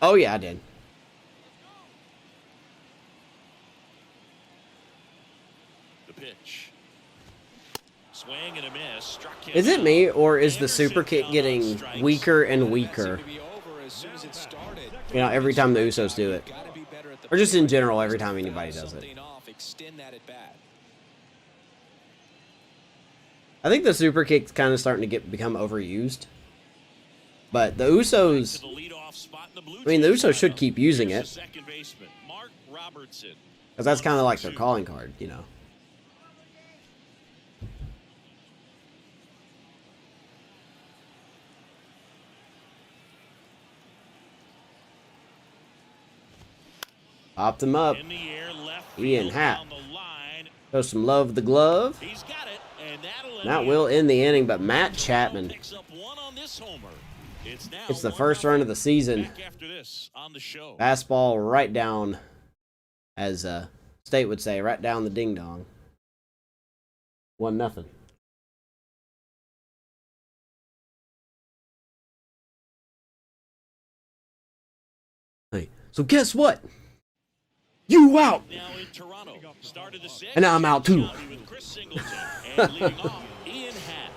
Oh yeah, I did. The pitch. Swing and a miss. Struck him Is it out. me, or is the Anderson super kick down on getting strikes. weaker and weaker? You know, every time the Usos do it. Or just in general, every time anybody does it. I think the super kick's kind of starting to become overused. But the Usos, To the leadoff spot in the Blue I mean, the Jays Usos should lineup. keep using Here's it. the second baseman, Mark Robertson. Because that's kind of like their calling card, you know. Popped him up. In the air, left Ian field, Happ. down the line. Show some love the glove. He's got it, and that'll That will end the inning, but Matt Chapman. Picks up one on this homer. It's the first run of the season. Back after this on the show. Fastball right down, as State would say, right down the ding dong. 1-0. Hey, so guess what? You out. Now in Toronto, started the sixth. And I'm out too. With Chris Singleton and leading off Ian Happ.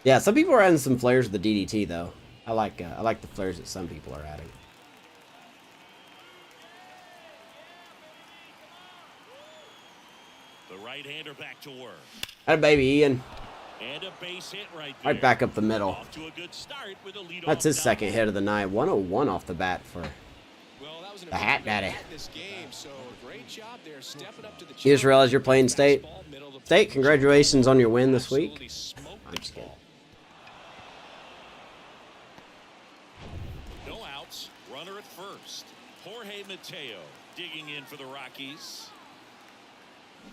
Yeah, some people are adding some flares with the DDT though. I like the flares that some people are adding. The right-hander back to work. That baby Ian. And a base hit right there. Right back up the middle. Off to a good start with a leadoff That's his double. second hit of the night. 101 off the bat for the Hat Daddy. You just realized you're playing State. State, congratulations on your win this week. I'm just kidding. No outs. Runner at first. Jorge Mateo digging in for the Rockies.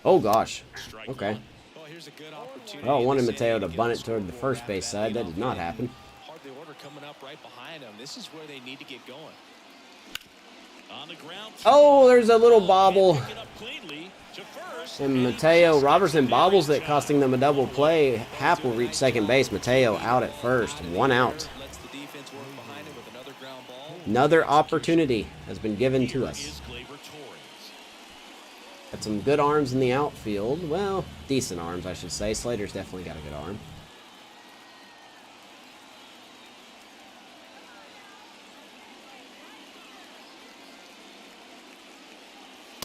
Oh gosh. Strike Okay. one. Well, here's a good opportunity. Well, I wanted in this Mateo to inning. bunt Get it toward the first base side. That did not happen. Hardly order coming up right behind them. This is where they need to get going. On the ground. Oh, there's a little bobble. Pick it up cleanly to first. And Mateo Robertson bobbles it, costing them a double play. Happ will reach second base. Mateo out at first. 1 out. Lets the defense work behind it with another ground ball. Another opportunity has been given to us. Is Gleyber Torres. Got some good arms in the outfield. Well, decent arms, I should say. Slater's definitely got a good arm.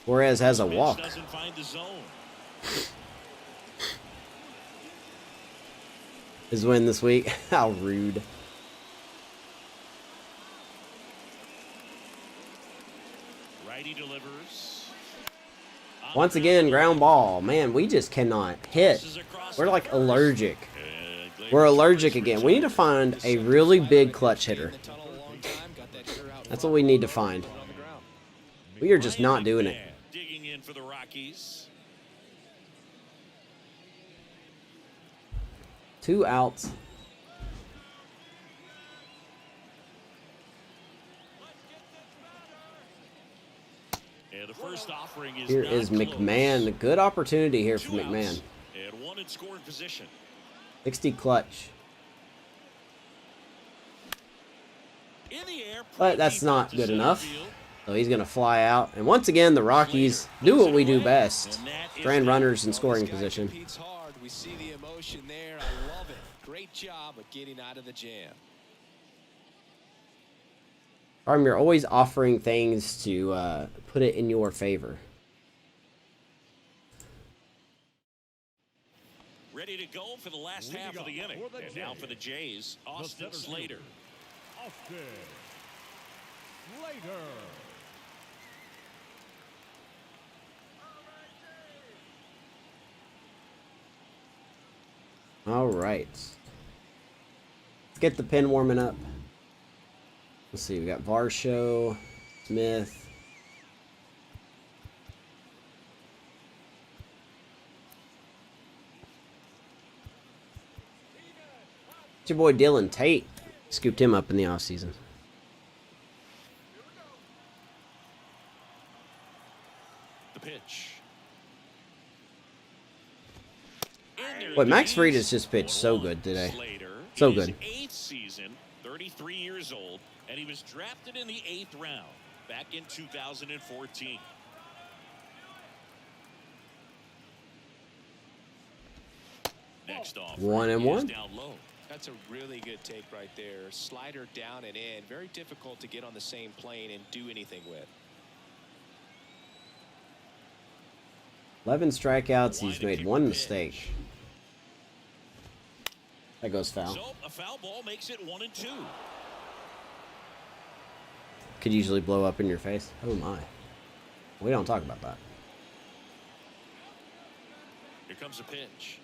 Torres has a walk. Doesn't find the zone. His win this week. How rude. Righty delivers. Once again, ground ball. Man, we just cannot hit. We're like allergic. We're allergic again. We need to find a really big clutch hitter. That's what we need to find. We are just not doing it. Digging in for the Rockies. 2 outs. And the first offering is Here not is close. McMahon. Good opportunity here for 2 outs. McMahon. And 1 in scoring position. 60 clutch. In the air, But that's not to good center enough. field. So he's going to fly out. And once again, the Rockies do what we do best. Strand runners in scoring position. Competes hard. We see the emotion there. I love it. Great job of getting out of the jam. Arm, you're always offering things to put it in your favor. Ready to go for the last half of the inning. And now for the Jays, Austin Slater. Austin Slater. All right. Let's get the pen warming up. Let's see. We got Varsho, Smith. It's your boy Dylan Tate. Scooped him up in the offseason. The pitch. Boy, Max Fried has just pitched so good today. Slater, So in his good. 8th season, 33 years old, and he was drafted in the 8th round back in 2014. Next off, 1-1. down low. That's a really good take right there. Slider down and in. Very difficult to get on the same plane and do anything with. 11 strikeouts. He's made 1 mistake. That goes foul. So a foul ball makes it 1-2. Could usually blow up in your face. Oh my. We don't talk about that. Here comes a pitch.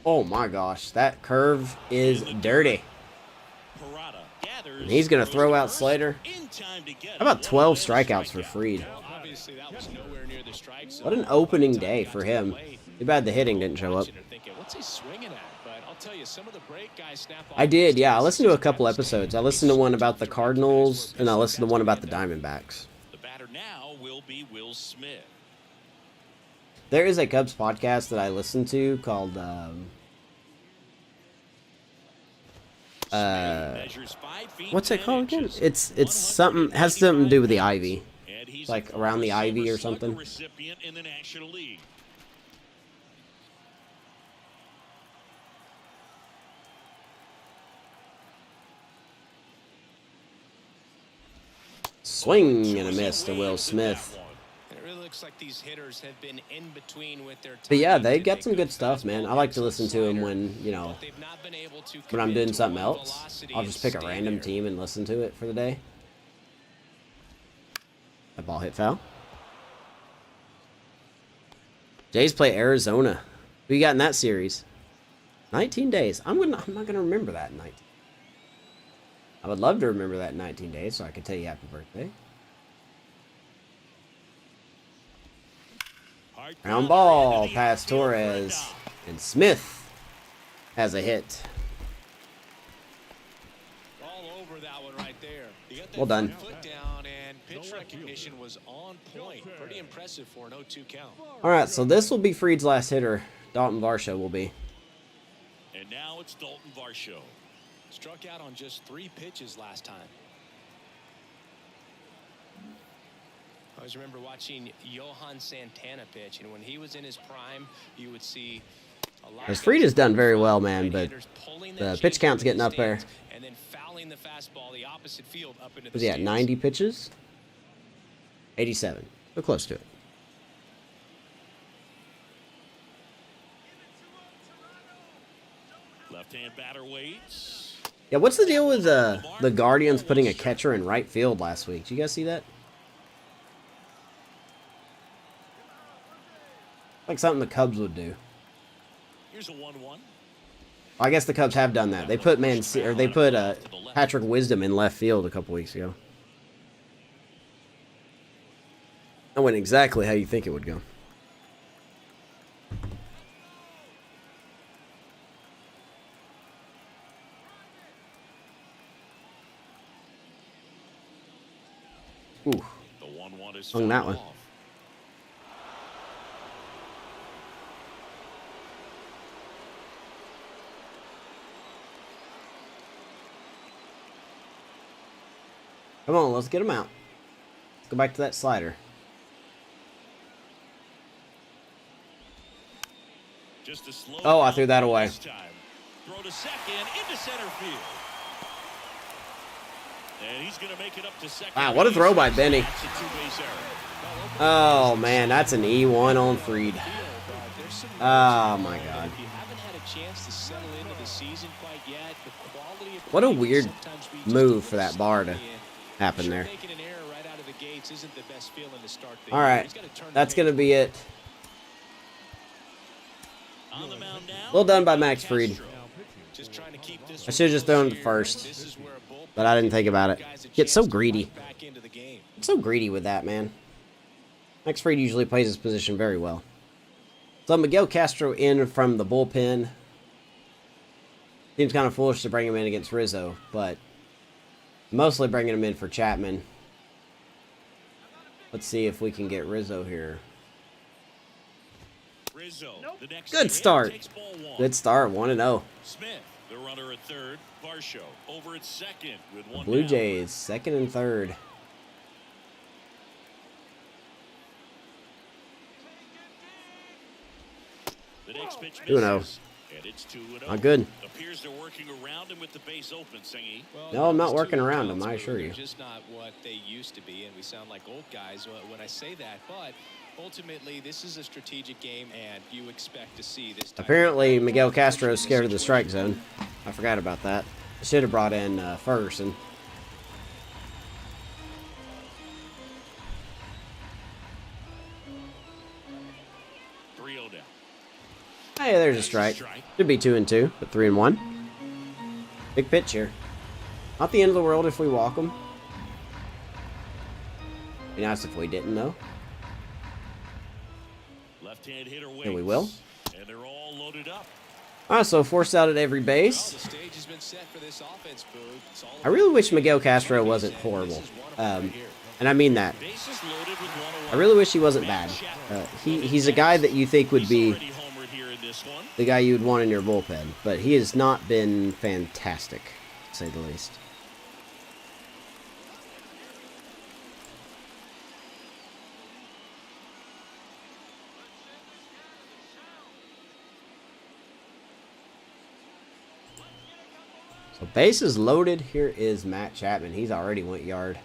Oh my gosh. That curve is dirty. Parada gathers. And he's going to throws throw to out first Slater. in time to get How about a 12 one-man strikeouts for strikeout. Fried? Obviously, that was nowhere near the strike zone. What an opening day for him. Too bad the hitting didn't show up. What's he swinging at? But I'll tell you, some of the break guys snap off. I did, yeah. I listened to a couple episodes. I listened to one about the Cardinals, and I listened to one about the Diamondbacks. The batter now will be Will Smith. There is a Cubs podcast that I listen to called what's it called again? It's something, has something to do with the Ivy. It's like around the Ivy or something. Recipient in the National League. Swing and a miss to Will Smith. It really looks like these hitters have been in between with their But yeah, they got some good stuff, man. I like to listen to them when, you know, when I'm doing something else. I'll just pick a random team and listen to it for the day. That ball hit foul. Jays play Arizona. Who you got in that series? 19 days. I'm not gonna remember that in 19. I would love to remember that in 19 days so I could tell you happy birthday. Ground ball past Torres. And Smith has a hit. All over that one right there. Well done. Foot down and pitch recognition was on point. Pretty impressive for an 0-2 count. All right, so this will be Fried's last hitter. Dalton Varsho will be. And now it's Dalton Varsho. Struck out on just 3 pitches last time. I always remember watching Johan Santana pitch, and when he was in his prime, you would see a lot Because Fried has done very well, man, but the pitch count's getting up there. And then fouling the fastball the opposite field up into the Was he at 90 pitches? 87. So close to it. Left-hand batter waits. Yeah, what's the deal with the Guardians putting a catcher in right field last week? Did you guys see that? Like something the Cubs would do. Here's a 1-1. I guess the Cubs have done that. They put Patrick Wisdom in left field a couple weeks ago. That went exactly how you think it would go. Ooh, The 1-1 is hung that one. off. Come on, let's get him out. Let's go back to that slider. Just a slow Oh, I threw that away. this time. Throw to second, into center field. And he's going to make it up to second. Wow, what a throw by Benny. That's a two-base error. Oh, man, that's an E1 on Fried. Oh, my God. If you haven't had a chance to settle into the season quite yet, the quality of What a play weird sometimes be just a move little for that bar to sloppy, and happen sure there. making an error right out of the gates isn't the best feeling to start the All year. right, He's gotta turn the that's page. going to be it. On the mound now, Well done by Max Fried. Just trying to keep this I should have just thrown it to first, This is where a bullpen but I didn't think about it. guys a Gets so chance to greedy. get back into the game. It's so greedy with that, man. Max Fried usually plays his position very well. So Miguel Castro in from the bullpen. Seems kind of foolish to bring him in against Rizzo, but mostly bringing him in for Chapman. Let's see if we can get Rizzo here. Rizzo, the next Good hit, start. takes ball one. Good start, 1-0. Smith, the runner at third. Varsho over at second with one Blue down. Jays, second and third. The next pitch 2-0. misses, and it's 2-0. Not good. Appears they're working around him with the base open, Singy. Well, No, I'm not those working two around counts, them, I but assure they're you. just not what they used to be, and we sound like old guys when I say that. But ultimately, this is a strategic game, and you expect to see this. type of- Apparently, Miguel Castro is scared of the strike zone. I forgot about that. I should have brought in Ferguson. Hey, there's a strike. Should be 2-2, but 3-1. Big pitch here. Not the end of the world if we walk them. Be nice if we didn't, though. Left-hand hitter waits. And we will. And they're all loaded up. All right, so force out at every Well, base. the stage has been set for this offense, Boog. It's all I really wish about Miguel creating Castro opportunities, wasn't and horrible. this is one of them right here. And I mean that. Bases loaded with one I really wish he wasn't bad. He's a guy that you think would be already homered here in this one. the guy you would want in your bullpen, but he has not been fantastic, to say the least. So bases loaded. Here is Matt Chapman. He's already went yard.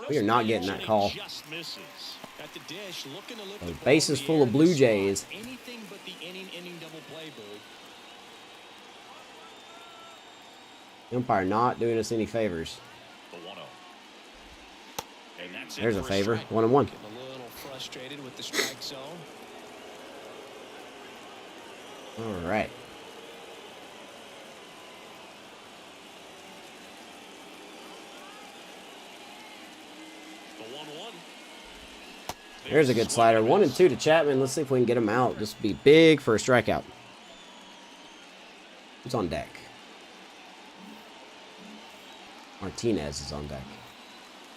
We are not getting that call. Just misses. At the dish, looking to lift The the base ball is in the full air of to Blue spot. Jays. Anything but the inning double play, Boog. The umpire not doing us any favors. The 1-0. And that's it There's a for favor. strike. 1-1. Getting a little frustrated with the strike zone. All right. The 1-1. There's a good slider. 1 and 2 to Chapman. Let's see if we can get him out. Just be big for a strikeout. Who's on deck? Martinez is on deck.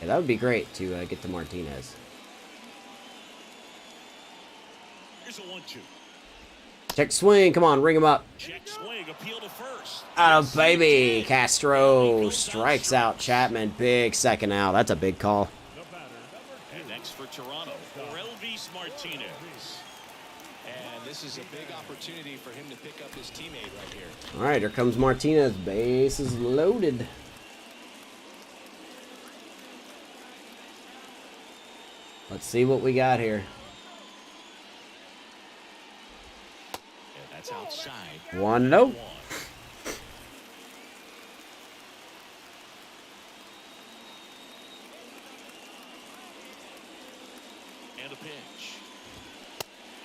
Yeah, that would be great to get to Martinez. Here's a 1-2. Check swing. Come on, ring him up. Check swing. Appeal to first. Out of baby. Castro strikes out Chapman. Big second out. That's a big call. And next for Toronto, Elvis Martinez. And this is a big opportunity for him to pick up his teammate right here. All right, here comes Martinez. Base is loaded. Let's see what we got here. And that's outside. 1-0. And a pitch.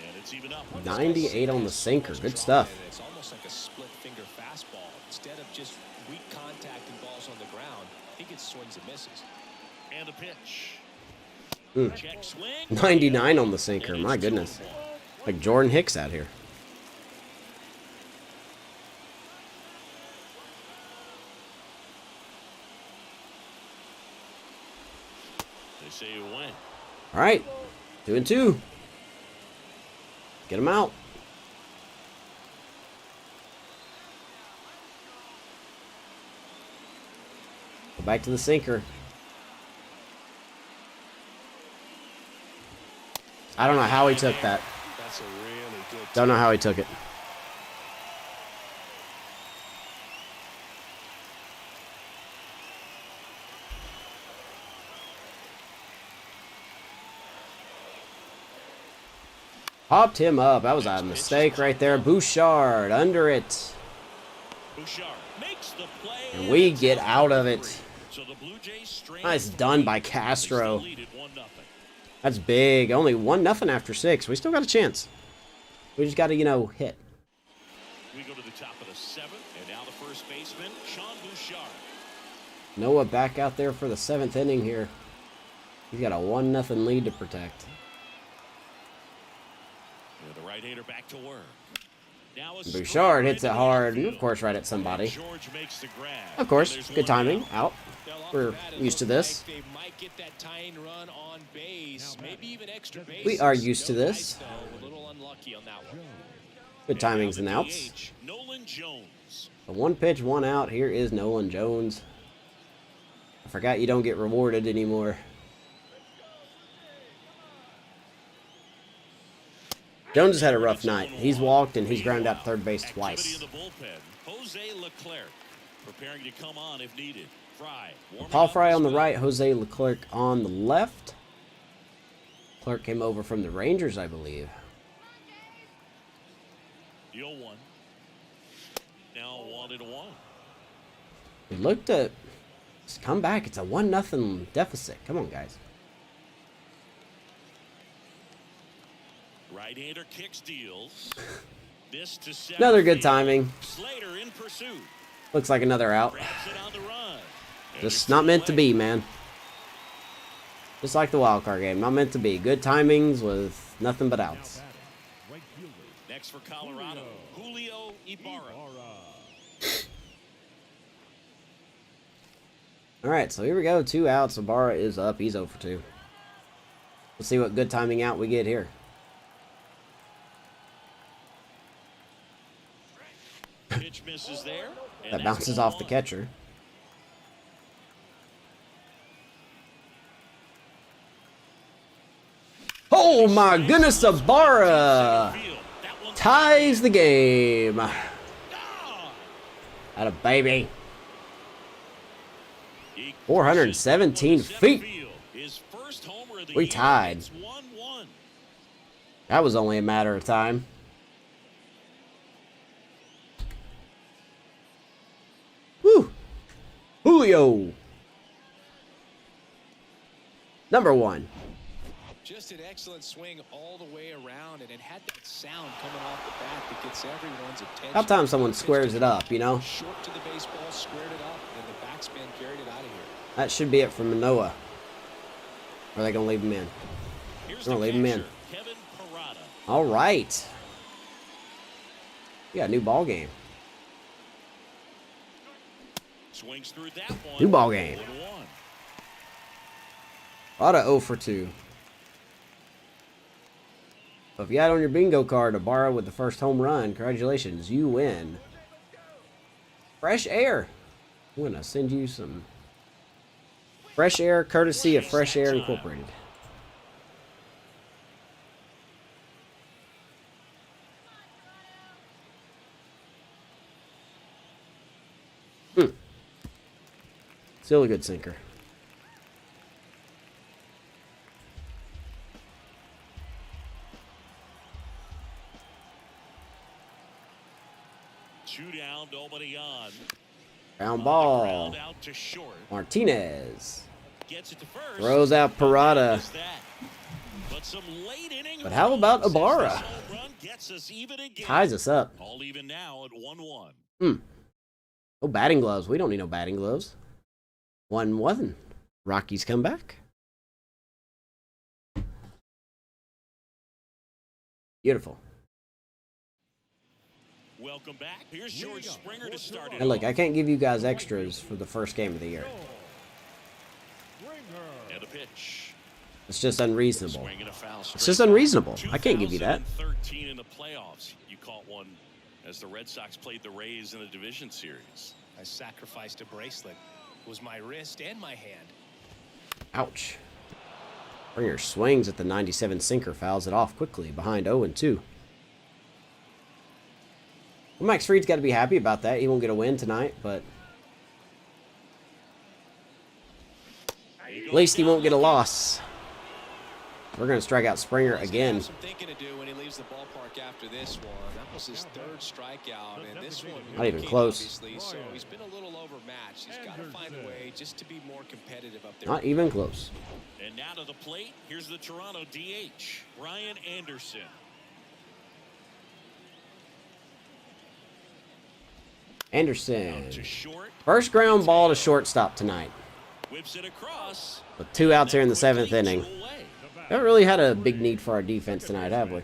And it's even up. 98 on the sinker. Good stuff. And it's almost like a split finger fastball. Instead of just weak contact and balls on the ground, he gets swings and misses. And a pitch. Mm. Check swing. 99 on the sinker. My goodness. Like Jordan Hicks out here. They say it went. All right. 2 and 2. Get him out. Go back to the sinker. I don't know how he took that. That's a really good. Don't know how he took it. Popped him up. That was a mistake right there. Bouchard under it. Bouchard makes the play. And we get out of it. So the Blue Jays strain Nice the done by lead. They Castro. still lead at 1-0. That's big. Only 1-0 after 6. We still got a chance. We just got to, hit. We go to the top of the 7th, and now the first baseman, Sean Bouchard. Noah back out there for the 7th inning here. He's got a 1-0 lead to protect. And the right-hander back to work. Now a Bouchard strike hits it into the hard, and of outfield. cour's right at somebody. George makes the grab. Of course, And there's good one timing. out. Out. Well, off We're the bat, it used to looked this. like they might get that tying run on base, maybe even extra bases. We are used to No this. dice, though, a little unlucky on that one. Good timings and Now the outs. DH, Nolan Jones. A 1 pitch, 1 out. Here is Nolan Jones. I forgot you don't get rewarded anymore. Jones has had a rough night. He's walked and he's grounded out to third base Activity twice. in the bullpen. Jose Leclerc preparing to come on if needed. Fry. warming Paul up Fry his on the middle. right, Jose Leclerc on the left. Clark came over from the Rangers, I believe. The 0-1. Now 1-1. We looked at. Just come back. It's a 1-0 deficit. Come on, guys. Right-hander kicks deals. This to center Another good field. timing. Slater in pursuit. Looks like another out. Grabs it on the run. And Just it's not two meant to away. be, man. Just like the wild card game. Not meant to be. Good timings with nothing but outs. Right fielder. Next for Colorado, Julio Ibarra. Alright, so here we go. 2 outs. Ibarra is up. He's 0 for 2. Let's see what good timing out we get here. Pitch misses there. That bounces off the catcher. Oh my goodness, Ibarra ties the game. Atta baby. 417 feet. We tied. That was only a matter of time. Woo! Julio. Number 1. Just an excellent swing all the way around, and it had that sound coming off the bat that gets everyone's attention. About time someone squares it up, you know? Short to the baseball, squared it up, and the backspin carried it out of here. That should be it for Manoah. Or are they going to leave him in? They're going to leave him in. All right. We got a new ball game. Swings through that one. New ball game. Parada 0 for 2. So if you had on your bingo card Ibarra with the first home run, congratulations, you win. Fresh air. I'm going to send you some fresh air courtesy of Fresh Air Incorporated. Still a good sinker. Two down, nobody on. Ground ball. Ground out to short. Martinez. Gets it to first. Throws out Parada. But some late inning. But how about Ibarra? Ties us up. All even now at 1-1. No batting gloves. We don't need no batting gloves. 1-1. Rockies come back. Beautiful. Welcome back. Here's George Springer to start it. And look, I can't give you guys extras for the first game of the year. And a pitch. It's just unreasonable. Swing and a foul straight. It's just unreasonable. I can't give you that. 2013 in the playoffs. You caught one as the Red Sox played the Rays in the division series. I sacrificed a bracelet. It was my wrist and my hand. Ouch. Springer swings at the 97 sinker, fouls it off quickly behind 0-2. Well, Max Fried's got to be happy about that. He won't get a win tonight, but at least he won't get a loss. We're going to strike out Springer again. Some thinking to do when he leaves the ballpark after this one. That was his 3rd strikeout, and this one Not even close. Obviously, so he's been a little overmatched. He's got to find a way just to be more competitive up there. Not even close. And now to the plate. Here's the Toronto DH, Brian Anderson. Anderson. To short. First ground ball to shortstop tonight. Whips it across. With 2 outs here in the 7th inning. Haven't really had a big need for our defense tonight, have we?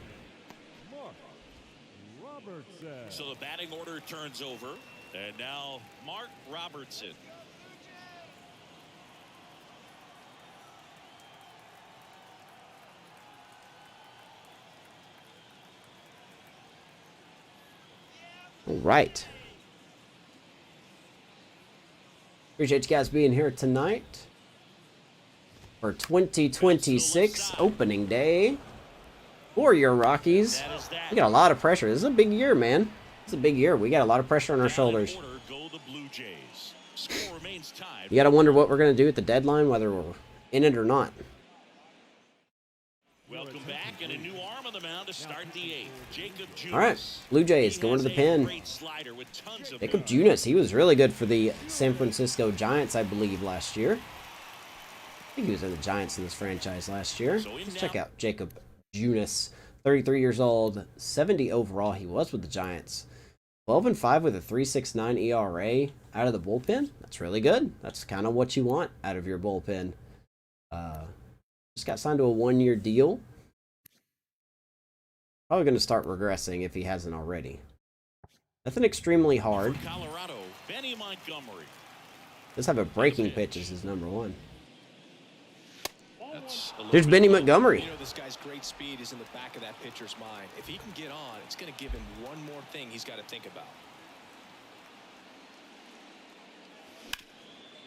So the batting order turns over. And now Mark Robertson. All right. Appreciate you guys being here tonight for 2026 opening day for your Rockies. We got a lot of pressure. This is a big year, man. It's a big year. We got a lot of pressure on our shoulders. You got to wonder what we're going to do at the deadline, whether we're in it or not. Welcome back, and a new arm on the mound to start the 8th. Jacob Junis. All right, Blue Jays going to the pen. Jacob Junis, he was really good for the San Francisco Giants, I believe, last year. I think he was in the Giants in this franchise last year. Let's check out Jacob Junis, 33 years old, 70 overall. He was with the Giants. 12-5 with a 3.69 ERA out of the bullpen. That's really good. That's kind of what you want out of your bullpen. Just got signed to a 1-year deal. Probably going to start regressing if he hasn't already. Nothing extremely hard. For Colorado, Benny Montgomery. Let's have a breaking pitch as his number 1. There's Benny Montgomery. You know, this guy's great speed is in the back of that pitcher's mind. If he can get on, it's going to give him one more thing he's got to think about.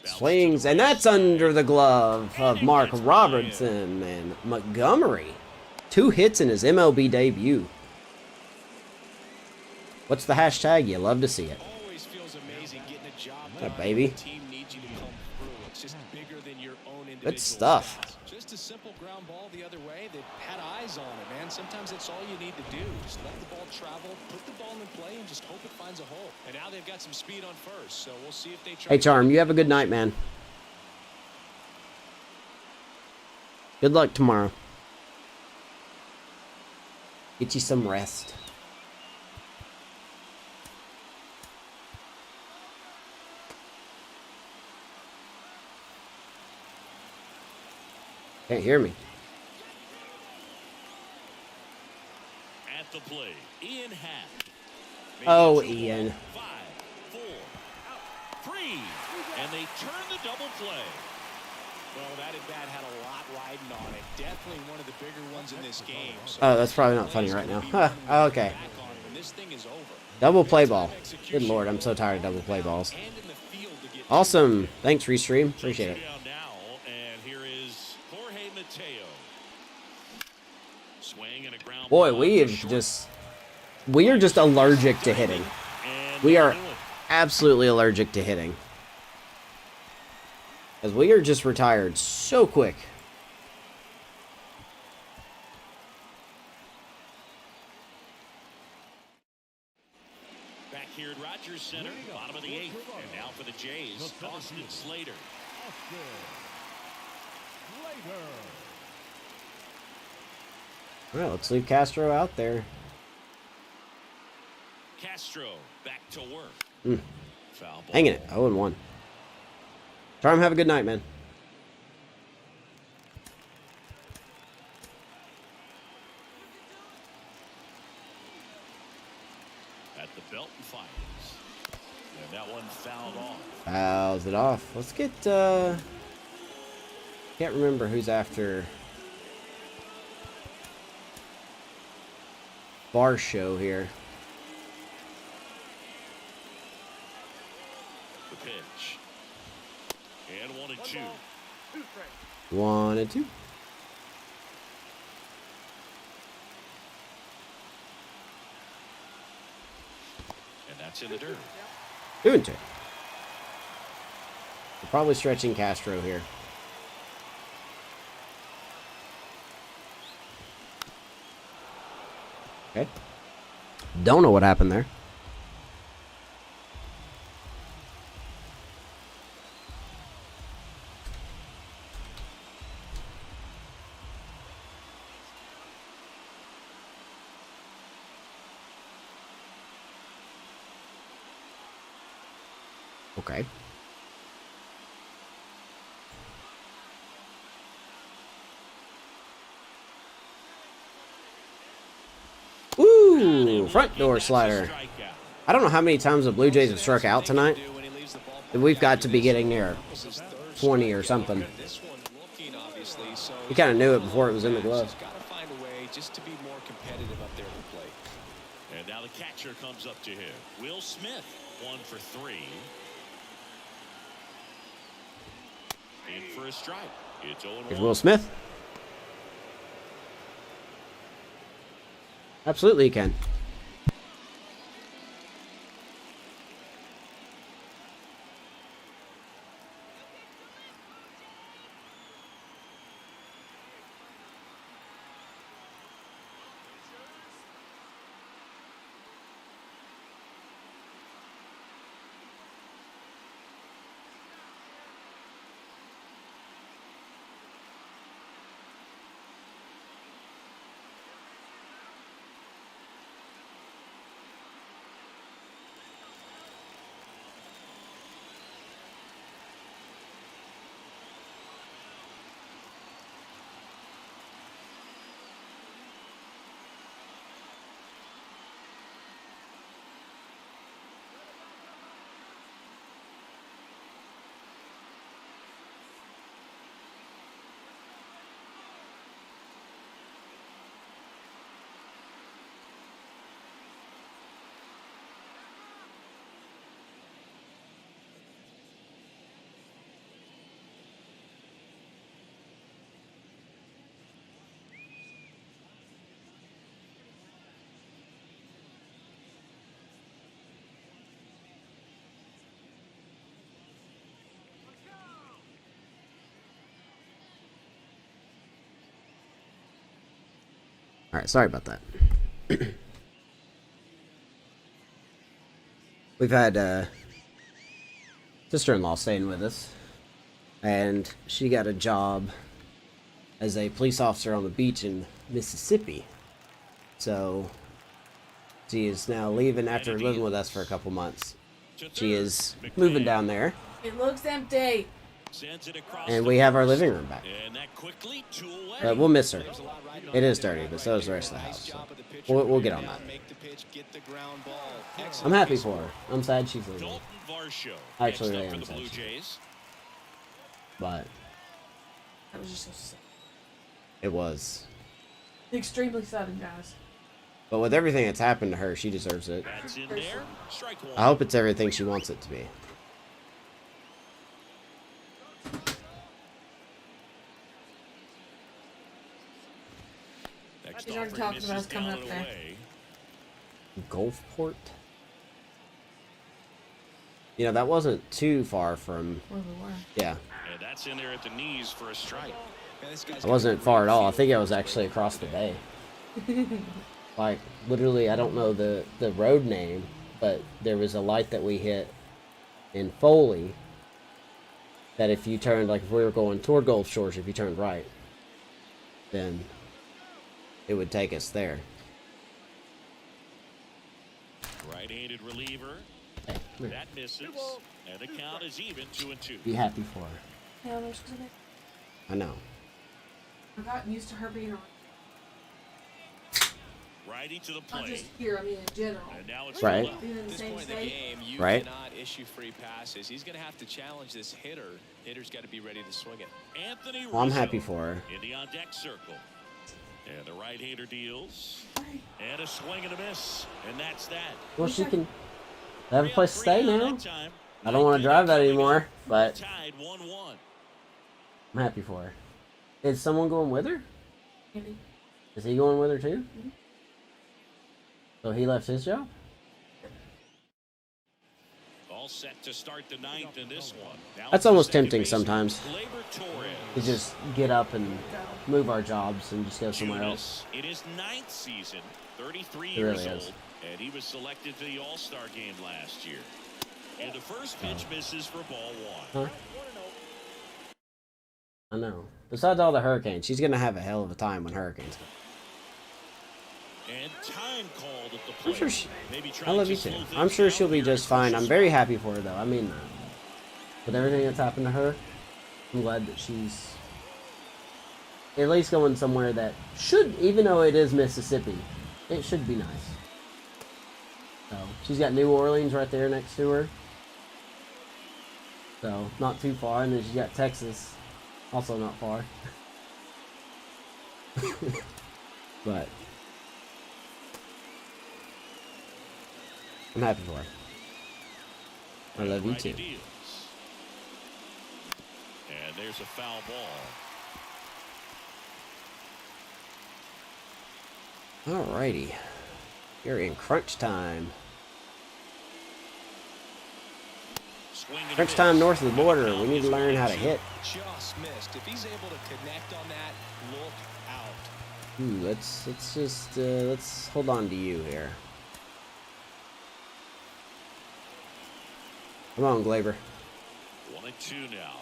Swings, and that's under the glove of Mark Robertson. And Montgomery, 2 hits in his MLB debut. What's the hashtag? You love to see it. Always feels amazing getting a job Yeah, done. baby. The team needs you to come through. It's just bigger than your own individual Good stuff. stats. Just a simple ground ball the other way that had eyes on it, man. Sometimes that's all you need to do. Just let the ball travel, put the ball in play, and just hope it finds a hole. And now they've got some speed on first, so we'll see if they try. Hey, Charm, you have a good night, man. Good luck tomorrow. Get you some rest. Can't hear me. At the plate, Ian Happ. Oh, Ian. 5, 4, 3, and they turn the double play. Well, that at bat had a lot riding on it. Definitely one of the bigger ones in this game. So Oh, that's probably not funny right now. Huh, okay. back on when this thing is over. Double play ball. Good lord, I'm so tired of double play balls. And in the field to get Awesome. Thanks, Restream. Appreciate it. Down now, and here is Jorge Mateo. Swing and a ground Boy, ball we to have short. we are just allergic to hitting. And We are they'll do it. absolutely allergic to hitting. Because we are just retired so quick. Back here at Rogers Center, bottom of the 8th, and now for the Jays, Austin Slater. Well, let's leave Castro out there. Castro back to work. Foul ball. Hanging it. 0-1. Charm, have a good night, man. At the belt and fires. And that one fouled off. Fouls it off. Let's get, can't remember who's after Bar Show here. The pitch. And 1-2. 1-2. And that's in the dirt. 2-2. We're probably stretching Castro here. Okay. Don't know what happened there. Okay. Ooh, front door slider. I don't know how many times the Blue Jays have struck out tonight. We've got to be getting near 20 or something. We kind of knew it before it was in the glove. Got to find a way just to be more competitive up there at the plate. And now the catcher comes up to him. Will Smith, 1 for 3. In for a strike. It's 0-1. Here's Will Smith. Absolutely, you can. All right, sorry about that. We've had sister-in-law staying with us, and she got a job as a police officer on the beach in Mississippi. So she is now leaving after living with us for a couple months. She is moving down there. It looks empty. And we have our living room back. But we'll miss her. It is dirty, but so is the rest of the house. So we'll get on that. I'm happy for her. I'm sad she's leaving. I actually really am sad. But That was just so sad. it was. Extremely sudden, guys. But with everything that's happened to her, she deserves it. I hope it's everything she wants it to be. He's already talked about us coming up there. Gulfport? You know, that wasn't too far from... Where we were. Yeah. And that's in there at the knees for a strike. I wasn't far at all. I think I was actually across the bay. Like, literally, I don't know the road name, but there was a light that we hit in Foley that if you turned, like if we were going toward Gulf Shores, if you turned right, then it would take us there. Right-handed reliever. Hey, come here. That misses. And the count is even 2-2. Be happy for her. Yeah, there's something. I know. I've gotten used to her being around. Righty to the Not plate. just here, I mean in general. And now it's Right. Fuller. Being in At the this same point in the state. game, you Right. cannot issue free passes. He's going to have to challenge this hitter. Hitter's got to be ready to swing it. Anthony Well, I'm Rizzo happy for her. in the on-deck circle. And the right-hander deals. And a swing and a miss. And that's that. Well, she can have a place to stay now. That time. I don't want to drive that anymore, but Tied 1-1. I'm happy for her. Is someone going with her? Andy. Is he going with her too? So he left his job? All set to start the ninth in this one. Now That's it's almost second tempting baseman, sometimes. Gleyber Torres. To just get up and move our jobs and just go somewhere else. In his ninth season, 33 It years really old, is. and he was selected to the All-Star game last year. And the first pitch misses for ball one. Huh? I know. Besides all the hurricanes, she's gonna have a hell of a time when hurricanes come. And time called at the I'm plate. sure she. Maybe I trying love to you too. slow I'm things sure down she'll be here just in fine. crucial I'm very spot. happy for her though. I mean that. With everything that's happened to her, I'm glad that she's at least going somewhere that should, even though it is Mississippi, it should be nice. So she's got New Orleans right there next to her. So not too far, and then she's got Texas, also not far. But I'm happy for her. I love you Righty too. deals. And there's a foul ball. Alrighty. You're in crunch time. Swing and a Crunch miss. time north of the border. And We need to now learn how to it's hit. Just missed. If he's able to connect on that, look out. Let's hold on to you here. Come on, Gleyber. 1-2 now.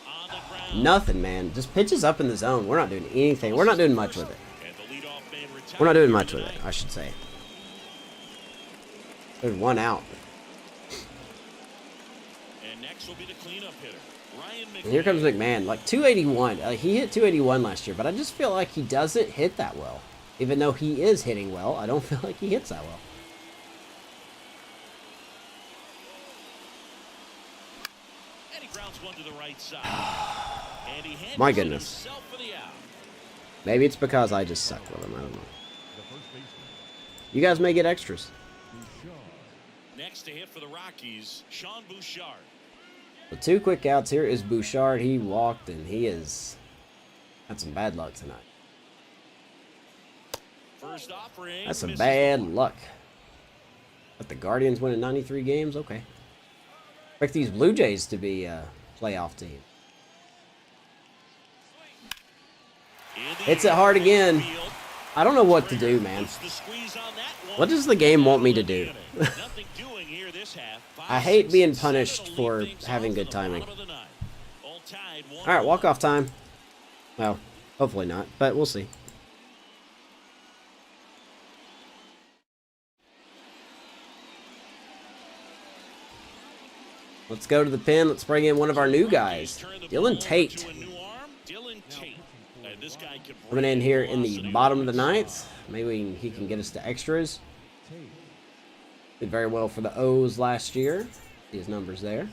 On the ground. Nothing, man. Just pitches up in the zone. We're not doing anything. We're not doing much with it. And the leadoff man We're not doing retired much with it, tonight. I should say. There's one out. And next will be the cleanup hitter, Ryan McMahon. And here comes McMahon. Like 281. He hit 281 last year, but I just feel like he doesn't hit that well. Even though he is hitting well, I don't feel like he hits that well. And he grounds one to the right side. And he handles My it goodness. himself for the out. Maybe it's because I just suck with him. I don't know. The first baseman, You guys may get extras. Bouchard. Next to hit for the Rockies, Sean Bouchard. The two quick outs here is Bouchard. He walked, and he has had some bad luck tonight. First offering. That's some misses bad the mark. luck. But the Guardians winning 93 games? Okay. Expect these Blue Jays to be a playoff team. Hits it hard again. I don't know what to do, man. What does the game want me to do? I hate being punished for having good timing. Alright, walk-off time. Well, hopefully not, but we'll see. Let's go to the pen. Let's bring in one of our new guys, Dylan Tate. Coming in here in the bottom of the ninth. Maybe he can get us to extras. Did very well for the O's last year. See his numbers there.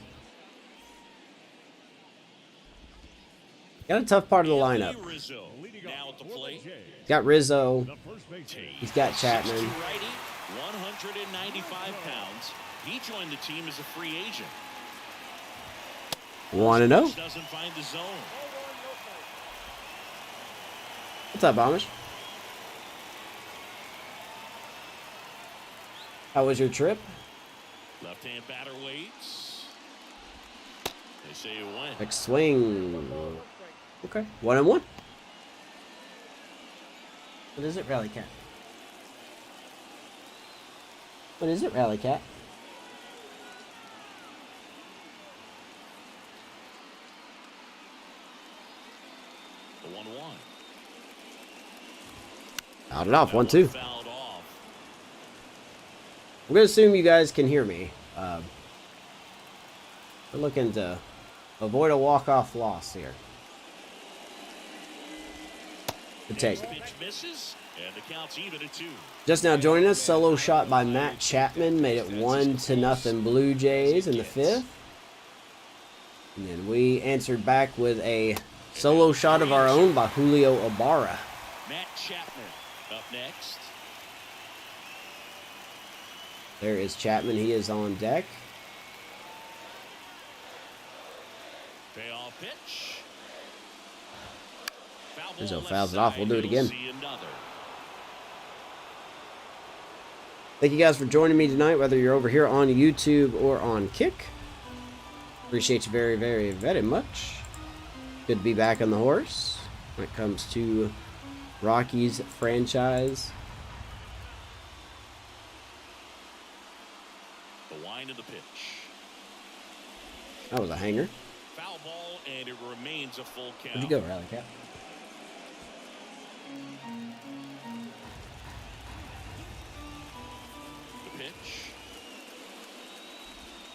Got a tough part of the lineup. He's got Rizzo. He's got Chapman. 195 pounds. He joined the team as a free agent. 1-0. Doesn't find the zone. What's up, Amish? How was your trip? Left-hand batter waits. They say it went. Next swing. Okay. 1-1. What is it, Rally Cat? What is it, Rally Cat? The 1-1. Out it off. 1-2. I'm going to assume you guys can hear me. We're looking to avoid a walk-off loss here. The take. Just now joining us, solo shot by Matt Chapman made it 1-0 Blue Jays in the fifth. And then we answered back with a solo shot of our own by Julio Ibarra. Matt Chapman up next. There is Chapman. He is on deck. Payoff pitch. Rizzo fouls it off. We'll do it again. Thank you guys for joining me tonight, whether you're over here on YouTube or on Kick. Appreciate you very, very, very much. Good to be back on the horse when it comes to Rockies franchise. The wind of the pitch. That was a hanger. Foul ball, and it remains a full count. Where'd you go, Rally Cat? The pitch.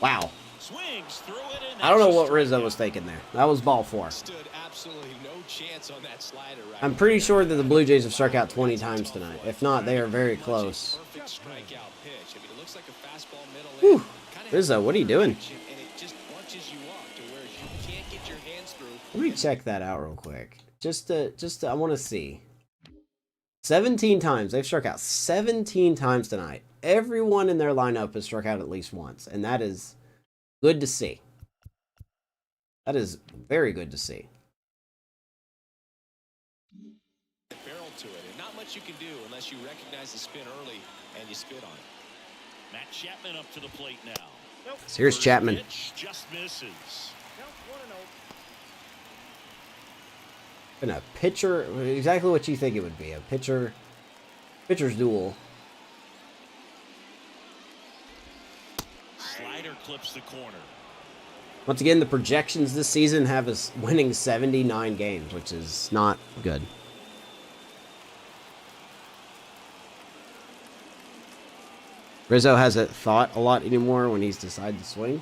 Wow. Swings through it, and I don't know what Rizzo was thinking there. That was ball 4. Stood absolutely no chance on that slider right I'm pretty sure that the Blue Jays have struck out 20 times tonight. If not, they are very close. Perfect strikeout pitch. I mean, it looks like a fastball middle Whew. in. Kinda Rizzo, what are you doing? and it just bunches you up to where you can't get your hands through. Let me check that out real quick. Just to I want to see. 17 times. They've struck out 17 times tonight. Everyone in their lineup has struck out at least once, and that is good to see. That is very good to see. Barrel to it, and not much you can do unless you recognize the spin early and you spit on it. Matt Chapman up to the plate now. So here's Chapman. Pitch just misses. And a pitcher, exactly what you think it would be. A pitcher's duel. Slider clips the corner. Once again, the projections this season have us winning 79 games, which is not good. Rizzo hasn't thought a lot anymore when he's decided to swing.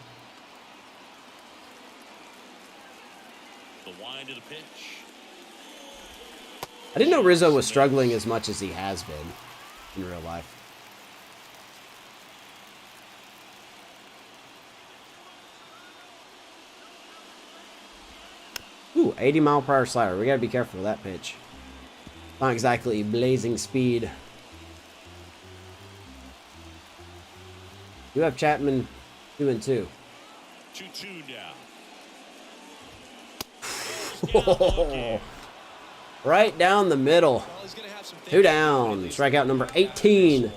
The wind of the pitch. I didn't know Rizzo was struggling as much as he has been in real life. Ooh, 80-mile-per-hour slider. We gotta be careful with that pitch. Not exactly blazing speed. You have Chapman 2-2. 2-2 now. Right down the middle. Well, he's gonna have some 2 down. Strikeout number 18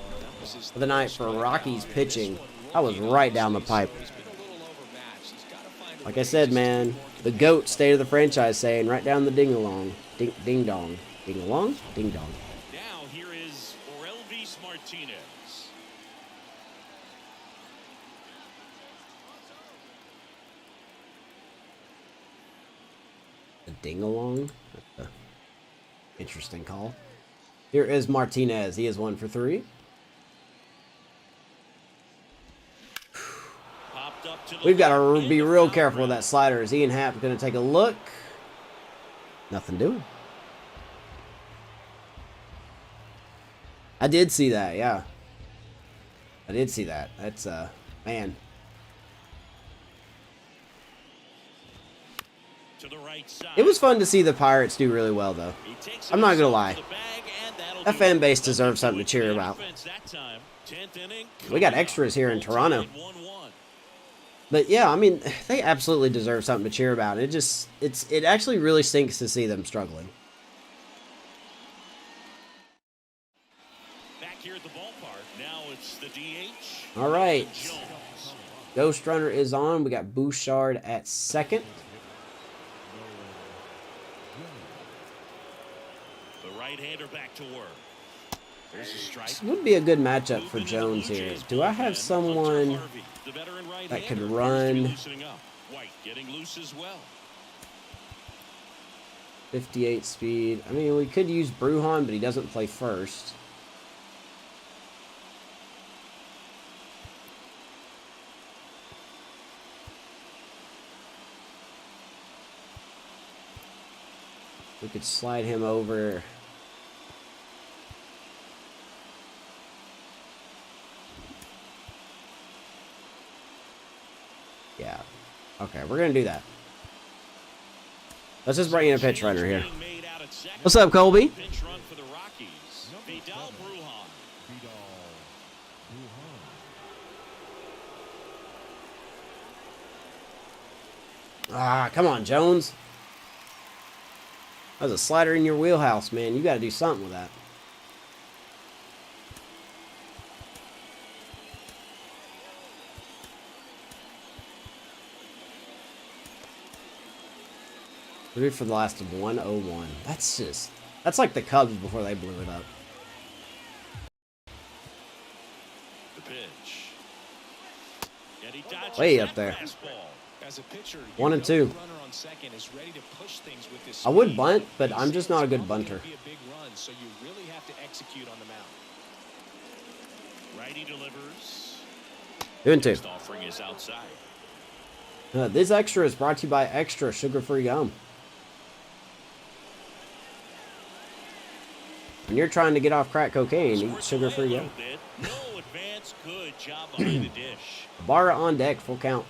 for the night for Rockies pitching. I was right down the pipe. Like I said, man, the GOAT state of the franchise saying right down the ding-along. Ding-dong. Ding along, ding dong. Now here is Orelvis Martinez. A ding along. Interesting call. Here is Martinez. He is 1 for 3. We've got to be real careful with that slider. Is Ian Happ going to take a look? Nothing doing. I did see that, yeah. I did see that. That's, man. It was fun to see the Pirates do really well, though. I'm not going to lie. That fan base deserves something to cheer about. We got extras here in Toronto. But yeah, I mean, they absolutely deserve something to cheer about. It actually really stinks to see them struggling. Back here at the ballpark, now it's the DH. All right. Ghost Runner is on. We got Bouchard at second. The right-hander back to work. There's a strike. This would be a good matchup for Jones here. Do I have someone that could run? White getting loose as well. 58 speed. I mean, we could use Brujan, but he doesn't play first. We could slide him over. Yeah. Okay, we're going to do that. Let's just bring in a pitch runner here. What's up, Colby? Pinch run for the Rockies. Vidal Brujan. Ah, come on, Jones. That was a slider in your wheelhouse, man. You got to do something with that. Three for the last of 101. That's like the Cubs before they blew it up. The pitch. And he dodges Way that up there. fastball. As a pitcher, 1 and 2. runner on second is ready to push things with this I would speed. bunt, but I'm just not a good bunter. Be a big run, so you really have to execute on the mound. Righty delivers. 2 and 2. Next offering is outside. This extra is brought to you by Extra Sugar-Free Gum. When you're trying to get off crack cocaine, eat sugar-free gum. No advance. Good job behind the dish. Barra on deck, full count.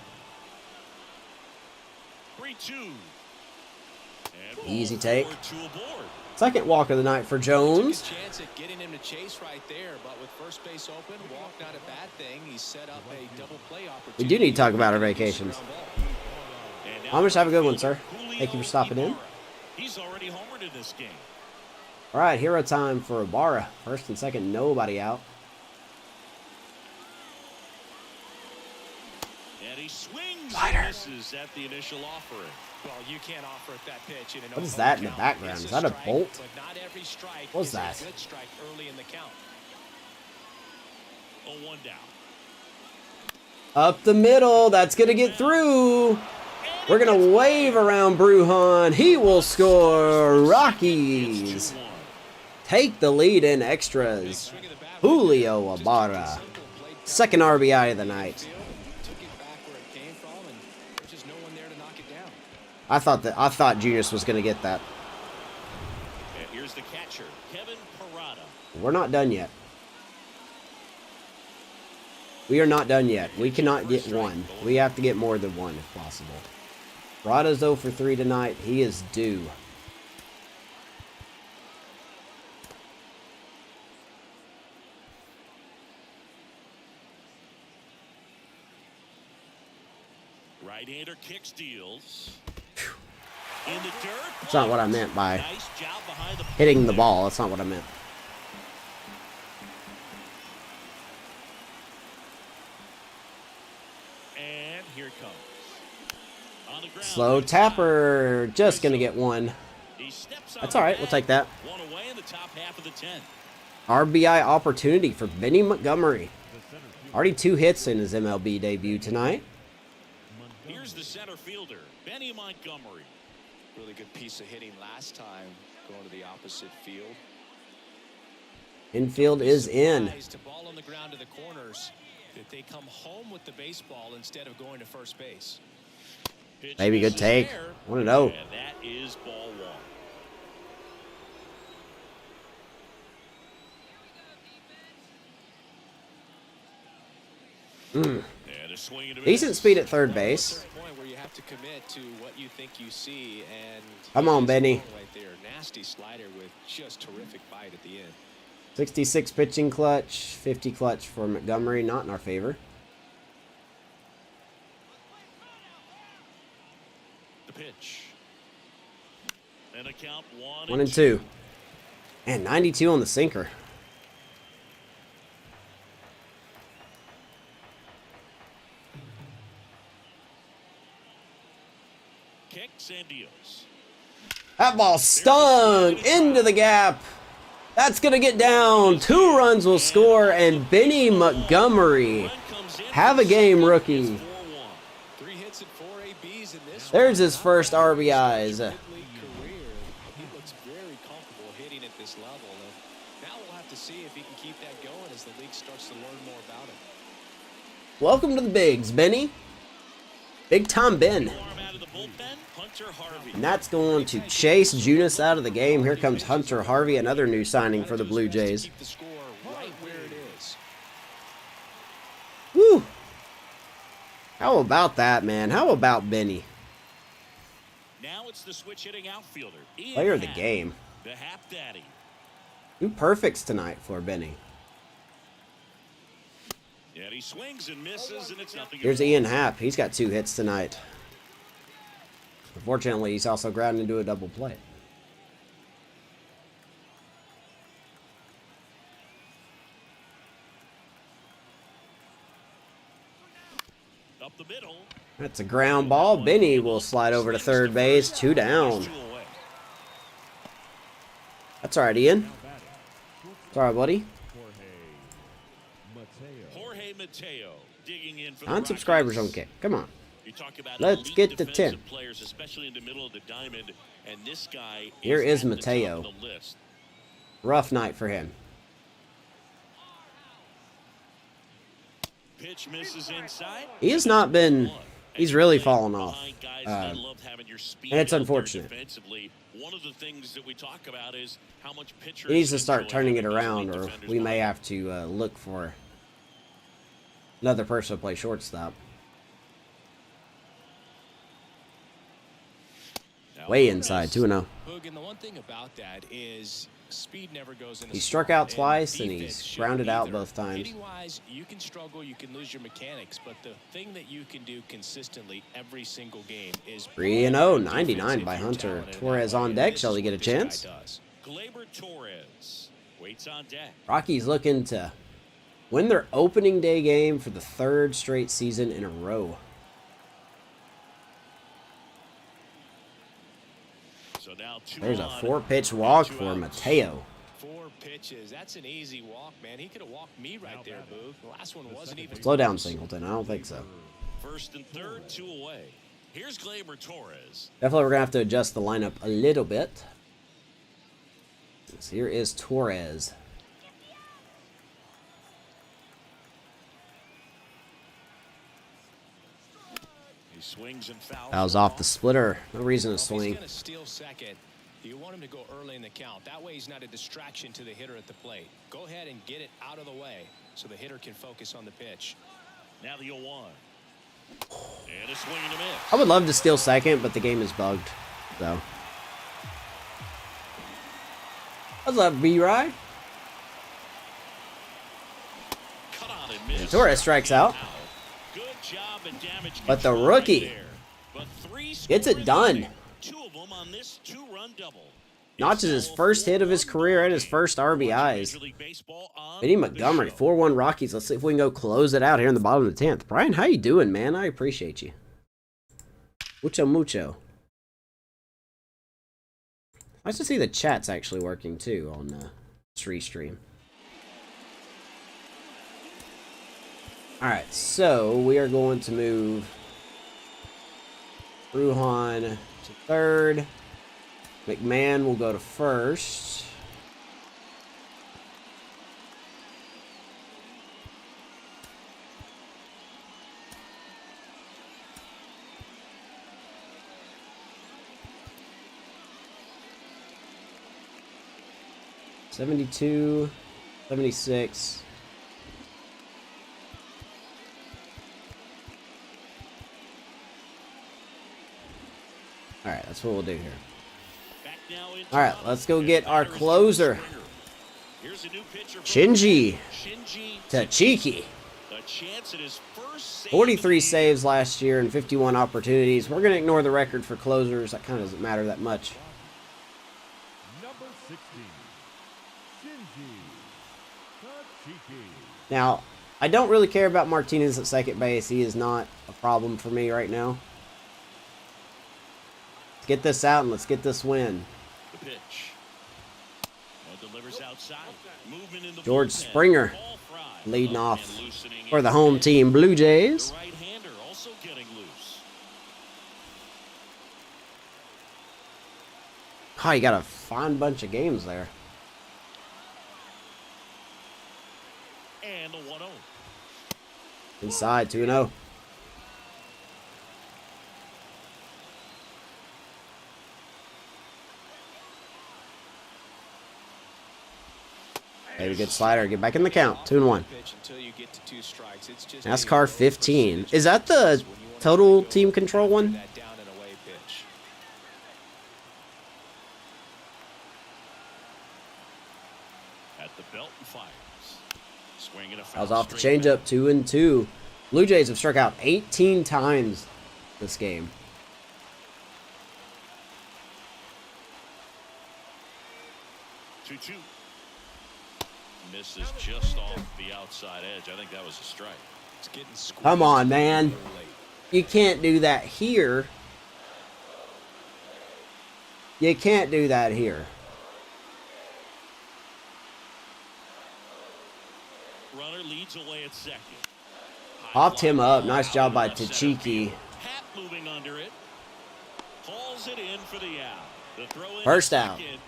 3-2. And Easy take. forward to a board. Second walk of the night for Jones. Took a chance at getting him to chase right there, but with first base open, walk not a bad thing. He set up a double play opportunity. We do need to talk about our vacations. And now Amish, have a good one, sir. Julio Thank you for stopping in. Ibarra. He's already homered in this game. All right, hero time for Ibarra. First and second, nobody out. And he swings Slider. and misses at the initial offering. Well, you can't offer it that pitch in an What is open that in the count. background? It's Is that a strike, bolt? but not every strike What was is that? a good strike early in the count. 0-1 down. Up the middle. That's going to get through. We're going to wave around Brujan. He will score. Rockies take the lead in extras. Julio Ibarra. Second RBI of the night. Took it back where it came from, and there's just no one there to knock it down. I thought Junius was going to get that. And here's the catcher, Kevin Parada. We're not done yet. We are not done yet. We cannot get one. We have to get more than one if possible. Parada's 0 for 3 tonight. He is due. Right-hander kick steals. In the dirt. That's not what I meant by Nice job behind the hitting the ball. That's not what I meant. And here it comes. On the ground. Slow tapper. Just going to get one. He steps on That's all right. We'll take that. one away in the top half of the 10th. RBI opportunity for Benny Montgomery. The center fielder, Already 2 hits in his MLB debut tonight. Here's the center fielder, Benny Montgomery. Really good piece of hitting last time going to the opposite field. Infield is in. To ball on the ground to the corners, that they come home with the baseball instead of going to first base. Pitch Maybe good misses take. there, 1-0. and that is ball 1. And a swing and a Decent miss. speed at third base. Point where you have to commit to what you think you see, and Come on, Benny. right there, nasty slider with just terrific bite at the end. 66 pitching clutch, 50 clutch for Montgomery. Not in our favor. The pitch. And a count 1 and 2. And 92 on the sinker. Kicks and deals. That ball stung into the gap. That's going to get down. 2 runs will score, and Benny Montgomery. Have a game, rookie. 3 hits and 4 ABs in this There's his first RBIs. league career. He looks very comfortable hitting at this level. And now we'll have to see if he can keep that going as the league starts to learn more about him. Welcome to the bigs, Benny. Big time Ben. Arm out of the bullpen, Hunter Harvey. And that's going to chase Junis out of the game. Here comes Hunter Harvey, another new signing for the Blue Jays. Keep the score right where it is. Woo! How about that, man? How about Benny? Now it's the switch hitting outfielder. Ian Player of the Happ, game. The Hap Daddy. 2 perfects tonight for Benny. And he swings and misses, and it's nothing. Here's Ian Happ. He's got 2 hits tonight. Unfortunately, he's also grounded into a double play. Up the middle. That's a ground ball. Benny will slide over to third base. 2 down. 2 away. That's all right, Ian. now batting. It's all right, buddy. Jorge Mateo digging in for the 9 subscribers on Rockies. kick. Come on. You talk about Let's elite get to defensive 10. Players, especially in the middle of the diamond, and this guy Here is at the top Mateo. of the list. Rough night for him. Pitch misses inside. He has not been... He's really fallen off. Behind guys, Uh, they love having your speed and it's out there unfortunate. defensively. One of the things that we talk about is how much pitchers He needs to start enjoy turning it having those around, elite or defenders we may behind have to look for another person to play shortstop. him. Now, Way Torres. inside, 2-0. Hoog, and the one thing about that is speed never goes in. He struck out twice, and he's grounded out both times. Hitting-wise, you can struggle, you can lose your mechanics, but the thing that you can do consistently every single game is 3-0, defense 99 if by you're Hunter. talented in Torres that way, on and deck. this Shall is he get a what this guy chance? does. Gleyber Torres waits on deck. Rockies looking to win their opening day game for the 3rd straight season in a row. So now 2 There's a on, 4-pitch walk 2 for outs. Mateo. 4 pitches. That's an easy walk, man. He could have walked me right there, Boog. The last one wasn't even Slow down, close. Singleton. I don't think so. First and third, 2 away. Here's Gleyber Torres. Definitely we're going to have to adjust the lineup a little bit. So here is Torres. He swings and fouls. Fouls off the splitter. No reason to Well, if swing. he's going to steal second, you want him to go early in the count. That way he's not a distraction to the hitter at the plate. Go ahead and get it out of the way so the hitter can focus on the pitch. Now the 0-1. And a swing and a miss. I would love to steal second, but the game is bugged. So. What's up, B-Ride? Cut on and miss. And Torres strikes out. Good job and damage But the control rookie right there. But 3 gets it scores done. remaining. 2 of them on this 2-run double. Notches his first hit of his career and his first RBIs. Major League Baseball on Benny the Montgomery, show. 4-1 Rockies. Let's see if we can go close it out here in the bottom of the 10th. Brian, how you doing, man? I appreciate you. Mucho, mucho. Nice to see the chat's actually working too on this restream. Alright, so we are going to move Ruhan to third. McMahon will go to first. $72, $76. All right, that's what we'll do here. All right, let's go get our closer. Shinji Tachiki. 43 saves last year and 51 opportunities. We're going to ignore the record for closers. That kind of doesn't matter that much. Number 16, Shinji Tachiki. Now, I don't really care about Martinez at second base. He is not a problem for me right now. Let's get this out and let's get this win. The pitch. Delivers outside. Movement in the George bullpen. Springer leading off for the home team Blue Jays. The right-hander also getting loose. Oh, you got a fine bunch of games there. And the 1-0. Inside 2-0. Maybe a good slider. Get back in the count. 2-1. NASCAR 15. Is that the total team control one? At the belt and fires. Swinging a I was foul off the straight changeup. 2-2. Blue Jays have struck out 18 times this game. back. 2-2. Misses just off the outside edge. I think that was a strike. It's getting squeezed. Come on, man. You can't do that here. You can't do that here. Runner leads away at second. Popped him up. Nice job by Tachiki. Hat moving under it. Calls it in for the out. The throw in First out. second.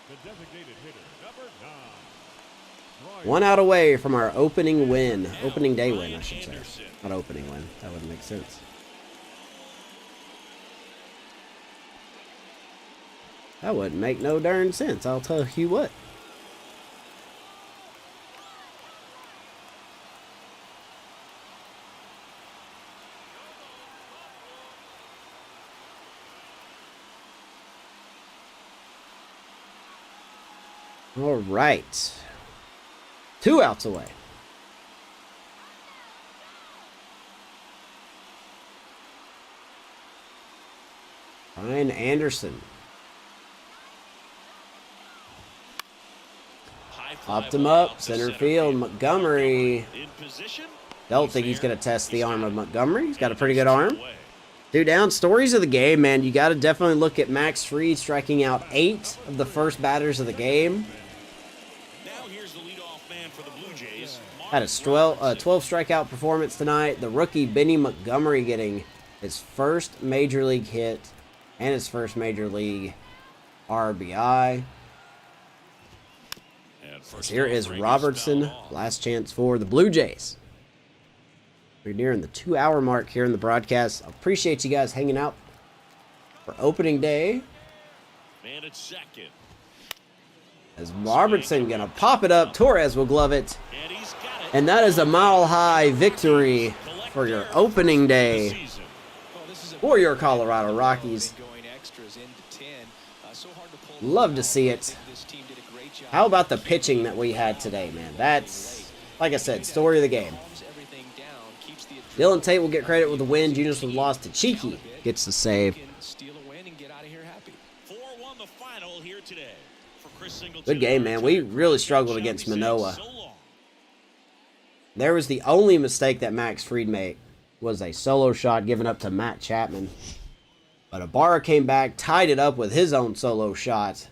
The designated hitter, number 9. One out away from our opening win. Opening day win, I should say. Not opening win. That wouldn't make sense. That wouldn't make no darn sense. I'll tell you what. All right. 2 outs away. Ryan Anderson. Popped him up. Center field. Montgomery. In position. Don't think he's going to test the arm of Montgomery. He's got a pretty good arm. 2 down. Stories of the game, man. You got to definitely look at Max Fried striking out 8 of the first batters of the game. Now here's the leadoff man for the Blue Jays. Had a 12 strikeout performance tonight. The rookie Benny Montgomery getting his first major league hit and his first major league RBI. Here is Robertson. Last chance for the Blue Jays. We're nearing the 2-hour mark here in the broadcast. I appreciate you guys hanging out for opening day. Man at second. As Robertson gonna pop it up, Torres will glove it. And he's got it. And that is a mile-high victory for your opening day for your Colorado Rockies. Love to see it. How about the pitching that we had today, man? That's, like I said, story of the game. Dylan Tate will get credit with the win. Junius was lost to Cheeky. Gets the save. 4-1 the final here today for Chris Singleton. Good game, man. We really struggled against Manoah. There was the only mistake that Max Fried made was a solo shot given up to Matt Chapman. But Ibarra came back, tied it up with his own solo shot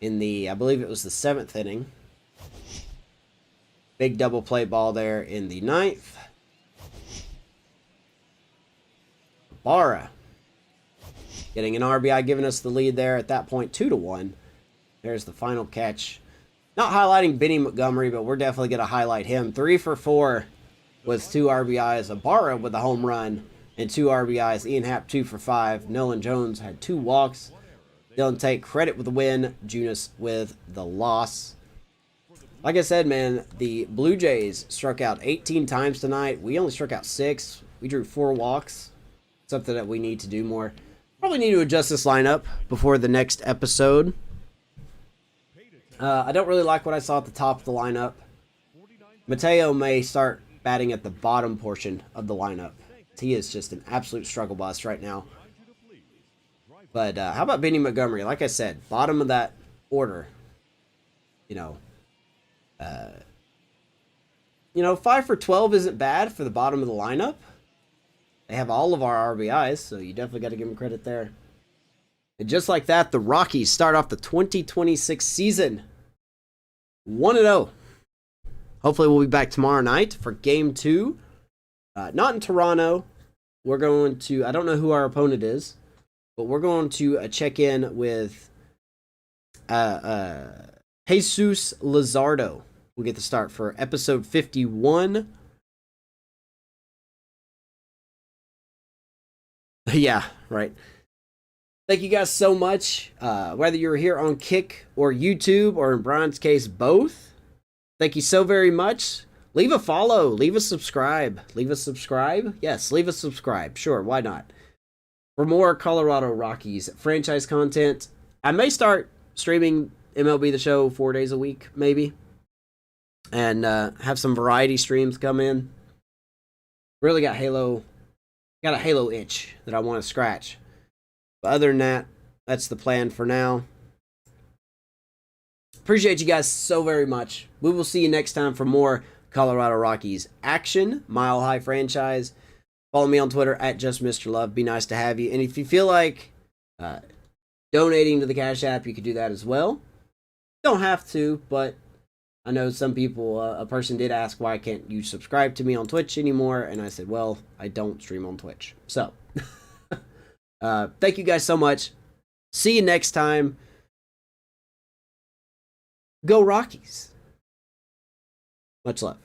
in the, I believe it was the 7th inning. Big double play ball there in the 9th. Ibarra getting an RBI, giving us the lead there at that point, 2-1. There's the final catch. Not highlighting Benny Montgomery, but we're definitely going to highlight him. 3 for 4 with 2 RBIs. Ibarra with a home run and 2 RBIs. Ian Happ 2 for 5. Nolan Jones had 2 walks. Dylan Tate credit with the win. Junis with the loss. Like I said, man, the Blue Jays struck out 18 times tonight. We only struck out 6. We drew 4 walks. Something that we need to do more. Probably need to adjust this lineup before the next episode. I don't really like what I saw at the top of the lineup. Mateo may start batting at the bottom portion of the lineup. He is just an absolute struggle bus right now. But how about Benny Montgomery? Like I said, bottom of that order. 5 for 12 isn't bad for the bottom of the lineup. They have all of our RBIs, so you definitely got to give them credit there. And just like that, the Rockies start off the 2026 season 1-0. Hopefully we'll be back tomorrow night for Game 2. Not in Toronto. We're going to, I don't know who our opponent is, but we're going to check in with Jesus Luzardo. We'll get the start for episode 51. Yeah, right. Thank you guys so much. Whether you're here on Kick or YouTube, or in Brian's case, both. Thank you so very much. Leave a follow. Leave a subscribe. Leave a subscribe? Yes, leave a subscribe. Sure, why not? For more Colorado Rockies franchise content, I may start streaming MLB The Show 4 days a week, maybe. And have some variety streams come in. Really got a Halo itch that I want to scratch. But other than that, that's the plan for now. Appreciate you guys so very much. We will see you next time for more Colorado Rockies action, Mile High franchise. Follow me on Twitter at JustMrLove. Be nice to have you. And if you feel like donating to the Cash App, you could do that as well. Don't have to, but I know some people, a person did ask, why can't you subscribe to me on Twitch anymore? And I said, well, I don't stream on Twitch. So, thank you guys so much. See you next time. Go Rockies. Much love.